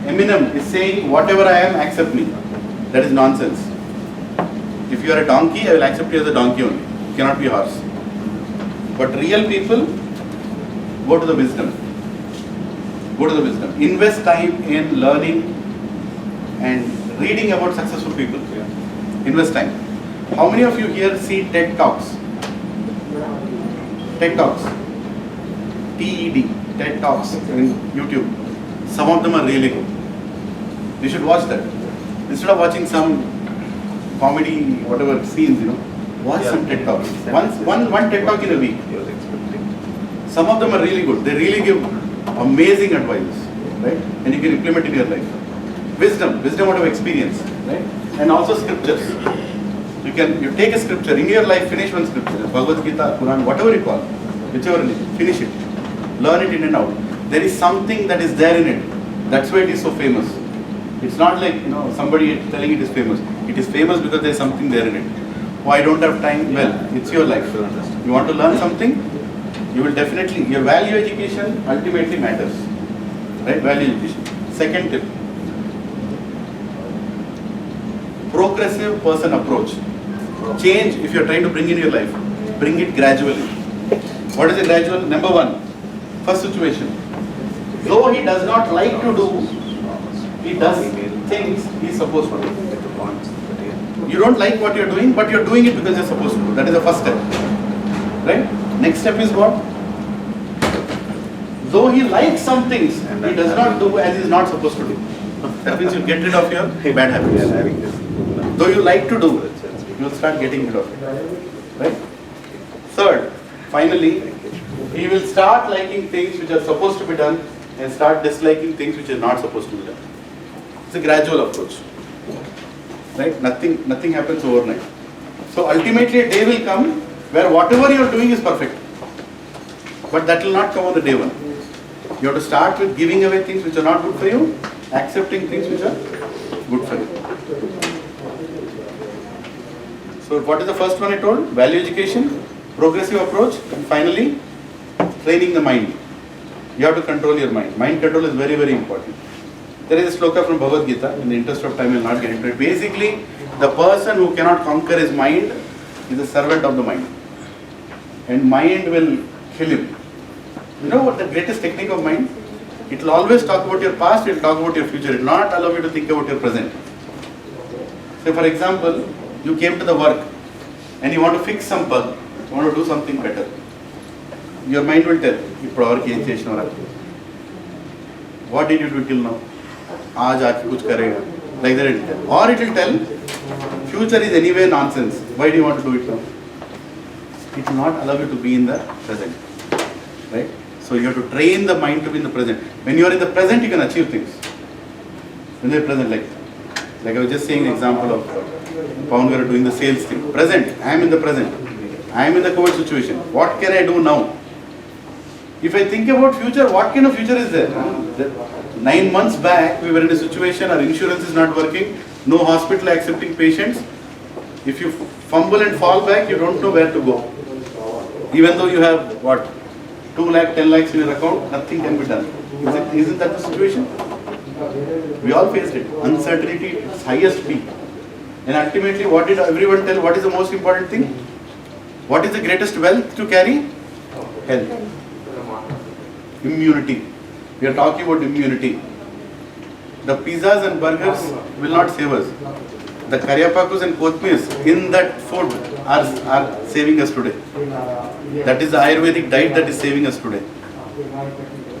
Eminem is saying, whatever I am, accept me. That is nonsense. If you are a donkey, I will accept you as a donkey only. You cannot be a horse. But real people, go to the wisdom. Go to the wisdom. Invest time in learning and reading about successful people. Invest time. How many of you here see TED Talks? TED Talks. TED. TED Talks in YouTube. Some of them are really good. You should watch that. Instead of watching some comedy, whatever scenes, watch some TED Talks. One TED Talk in a week. Some of them are really good. They really give amazing advice, right? And you can implement in your life. Wisdom out of experience, right? And also scriptures. You take a scripture in your life, finish one scripture, Bhagavad Gita, Quran, whatever you call, whichever religion, finish it. Learn it in and out. There is something that is there in it. That's why it is so famous. It's not like, somebody telling it is famous. It is famous because there is something there in it. Oh, I don't have time. Well, it's your life. You want to learn something? You will definitely, your value education ultimately matters. Right? Value education. Second tip. Progressive person approach. Change, if you are trying to bring in your life, bring it gradually. What is the gradual? Number one, first situation. Though he does not like to do, he does things he is supposed to do. You don't like what you are doing, but you are doing it because you are supposed to do. That is the first step. Right? Next step is what? Though he likes some things, he does not do as he is not supposed to do. That means you get rid of your bad habits. Though you like to do, you will start getting rid of it. Right? Third, finally, he will start liking things which are supposed to be done and start disliking things which are not supposed to be done. It's a gradual approach. Right? Nothing happens overnight. So ultimately a day will come where whatever you are doing is perfect. But that will not come on the day one. You have to start with giving away things which are not good for you, accepting things which are good for you. So what is the first one I told? Value education, progressive approach, and finally training the mind. You have to control your mind. Mind control is very, very important. There is a sloka from Bhagavad Gita. In the interest of time, I will not get into it. Basically, the person who cannot conquer his mind is a servant of the mind. And mind will kill him. You know what the greatest technique of mind? It will always talk about your past, it will talk about your future. It will not allow you to think about your present. So for example, you came to the work and you want to fix some bug, you want to do something better. Your mind will tell, what did you do till now? Aaj aake kuch karega. Like that it will tell. Or it will tell, future is anyway nonsense. Why do you want to do it now? It will not allow you to be in the present. Right? So you have to train the mind to be in the present. When you are in the present, you can achieve things. When you are present, like I was just saying an example of Pawan Garu doing the sales thing. Present, I am in the present. I am in the COVID situation. What can I do now? If I think about future, what kind of future is there? 9 months back, we were in a situation, our insurance is not working, no hospital accepting patients. If you fumble and fall back, you don't know where to go. Even though you have, 2 lakh, 10 lakhs in your account, nothing can be done. Isn't that the situation? We all faced it. Uncertainty at its highest peak. And ultimately, what did everyone tell? What is the most important thing? What is the greatest wealth to carry? Health. Immunity. We are talking about immunity. The pizzas and burgers will not save us. The karyapakus and kotmirs in that food are saving us today. That is the Ayurvedic diet that is saving us today.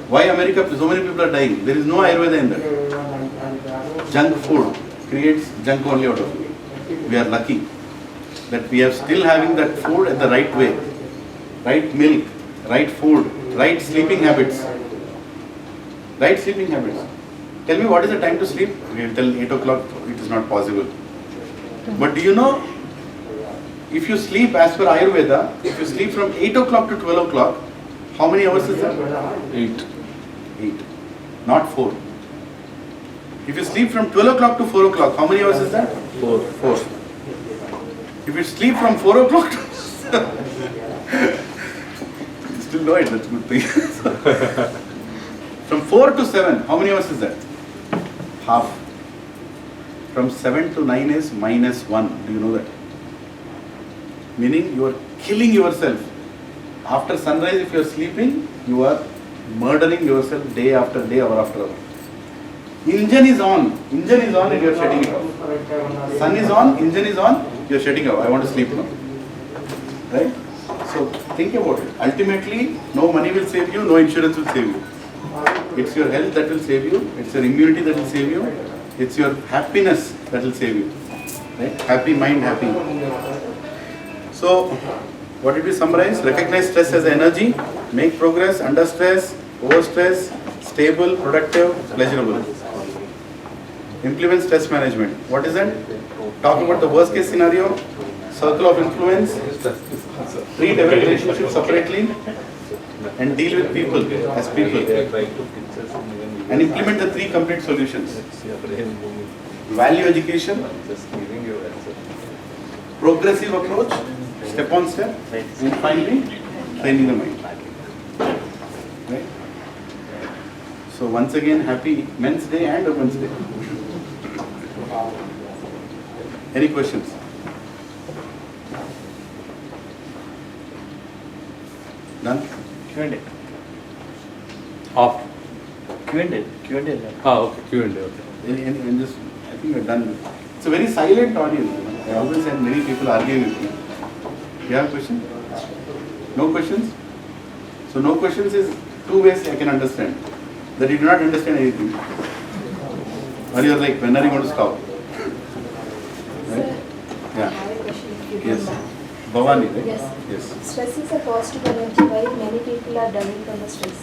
Why America, so many people are dying? There is no Ayurveda in that. Junk food creates junk only out of it. We are lucky that we are still having that food at the right way. Right milk, right food, right sleeping habits. Right sleeping habits. Tell me, what is the time to sleep? We will tell 8 o'clock, it is not possible. But do you know, if you sleep as per Ayurveda, if you sleep from 8 o'clock to 12 o'clock, how many hours is that? 8. 8. Not 4. If you sleep from 12 o'clock to 4 o'clock, how many hours is that? 4. If you sleep from 4 o'clock to... you still know it, that's a good thing. From 4 to 7, how many hours is that? Half. From 7 to 9 is -1. Do you know that? Meaning you are killing yourself. After sunrise, if you are sleeping, you are murdering yourself day after day, hour after hour. Engine is on and you are shutting it off. Sun is on, engine is on, you are shutting off. I want to sleep now. Right? So think about it. Ultimately, no money will save you, no insurance will save you. It's your health that will save you, it's your immunity that will save you, it's your happiness that will save you. Right? Happy mind, happy. So, what did we summarize? Recognize stress as energy, make progress under stress, over stress, stable, productive, pleasurable. Implement stress management. What is that? Talk about the worst case scenario, circle of influence, treat every relationship separately, and deal with people as people. and implement the 3 complete solutions. It's your brain moving. Value education, Just giving you answer. progressive approach, step on step, and finally training the mind. Right? So once again, happy Men's Day and Women's Day. Any questions? Done? Q&A. Off. Q&A. Q&A. Okay, Q&A, okay. Any just, I think we're done. It's a very silent audience. I always had many people arguing with me. You have a question? No questions? So no questions is 2 ways I can understand. That you do not understand anything. Or you're like, when are you going to stop? Sir, Right? I Yeah. have a question if you Yes. don't mind. Bhavani, right? Yes. Yes. Stress is a positive energy. Why many people are dying from the stress?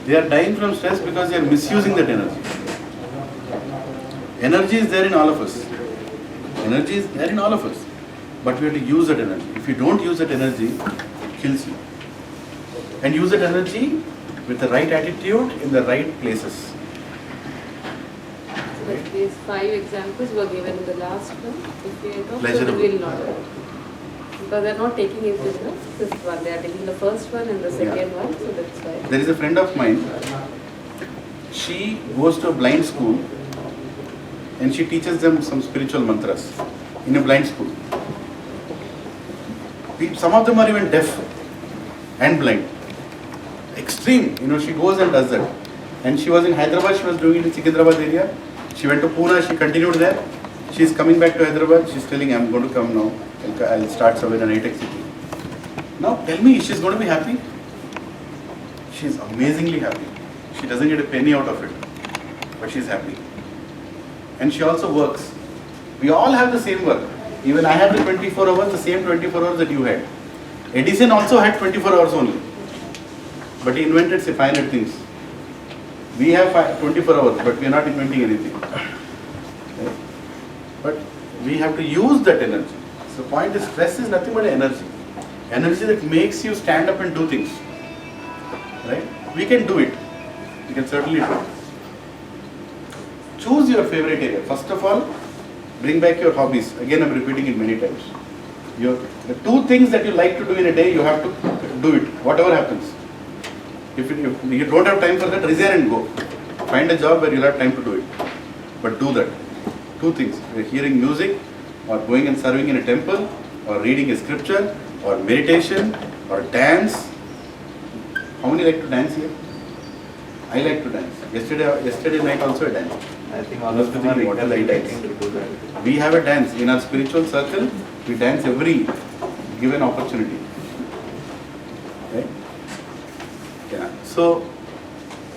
They are dying from stress because they are misusing that energy. Energy is there in all of us. Energy is there in all of us. But we have to use that energy. If you don't use that energy, it kills you. And use that energy with the right attitude in the right places. So like these 5 examples were given in the last one. If we adopt, so Pleasurable. we will not. Because they are not taking it in the 5th one. They are taking the first one and the second one. So that's why. There is a friend of mine. She goes to a blind school and she teaches them some spiritual mantras in a blind school. Some of them are even deaf and blind. Extreme, she goes and does that. And she was in Hyderabad, she was doing it in Secunderabad area. She went to Pune, she continued there. She is coming back to Hyderabad, she's telling, I'm going to come now. I'll start somewhere in high-tech city. Now tell me, she's going to be happy? She's amazingly happy. She doesn't get a penny out of it, but she's happy. And she also works. We all have the same work. Even I have the 24 hours, the same 24 hours that you had. Edison also had 24 hours only. But he invented say 500 things. We have 24 hours, but we are not inventing anything. Right? But we have to use that energy. So the point is, stress is nothing but energy. Energy that makes you stand up and do things. Right? We can do it. We can certainly do it. Choose your favorite area. First of all, bring back your hobbies. Again, I'm repeating it many times. The 2 things that you like to do in a day, you have to do it, whatever happens. If you don't have time for that, resign and go. Find a job where you'll have time to do it. But do that. 2 things. Hearing music, or going and serving in a temple, or reading a scripture, or meditation, or dance. How many like to dance here? I like to dance. Yesterday night also I danced. I think all of them are equally taking to do that. We have a dance. In our spiritual circle, we dance every given opportunity. Right? Yeah. So,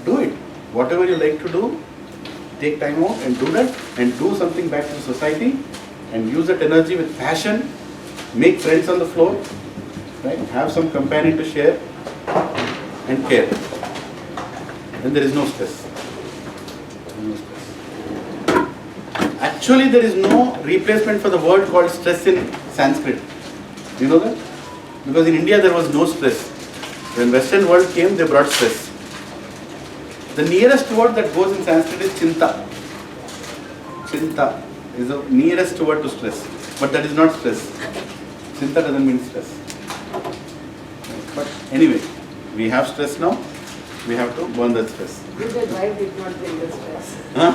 do it. Whatever you like to do, take time out and do that, and do something back to the society, and use that energy with passion. Make friends on the floor, right? Have some companion to share, and care. Then there is no stress. No stress. Actually, there is no replacement for the word called stress in Sanskrit. Do you know that? Because in India there was no stress. When Western world came, they brought stress. The nearest word that goes in Sanskrit is chinta. Chinta is the nearest word to stress. But that is not stress. Chinta doesn't mean stress. But anyway, we have stress now. We have to burn that stress. Good that wife did not bring the stress. Huh?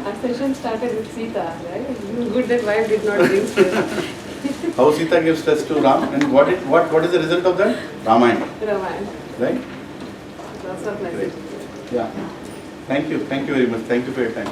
Our session started with Sita, right? Good that wife did not bring stress. How Sita gives stress to Ram, and what is the result of that? Ramayana. Ramayana. Right? Lots of Great. messages. Yeah. Thank you very much. Thank you for your time.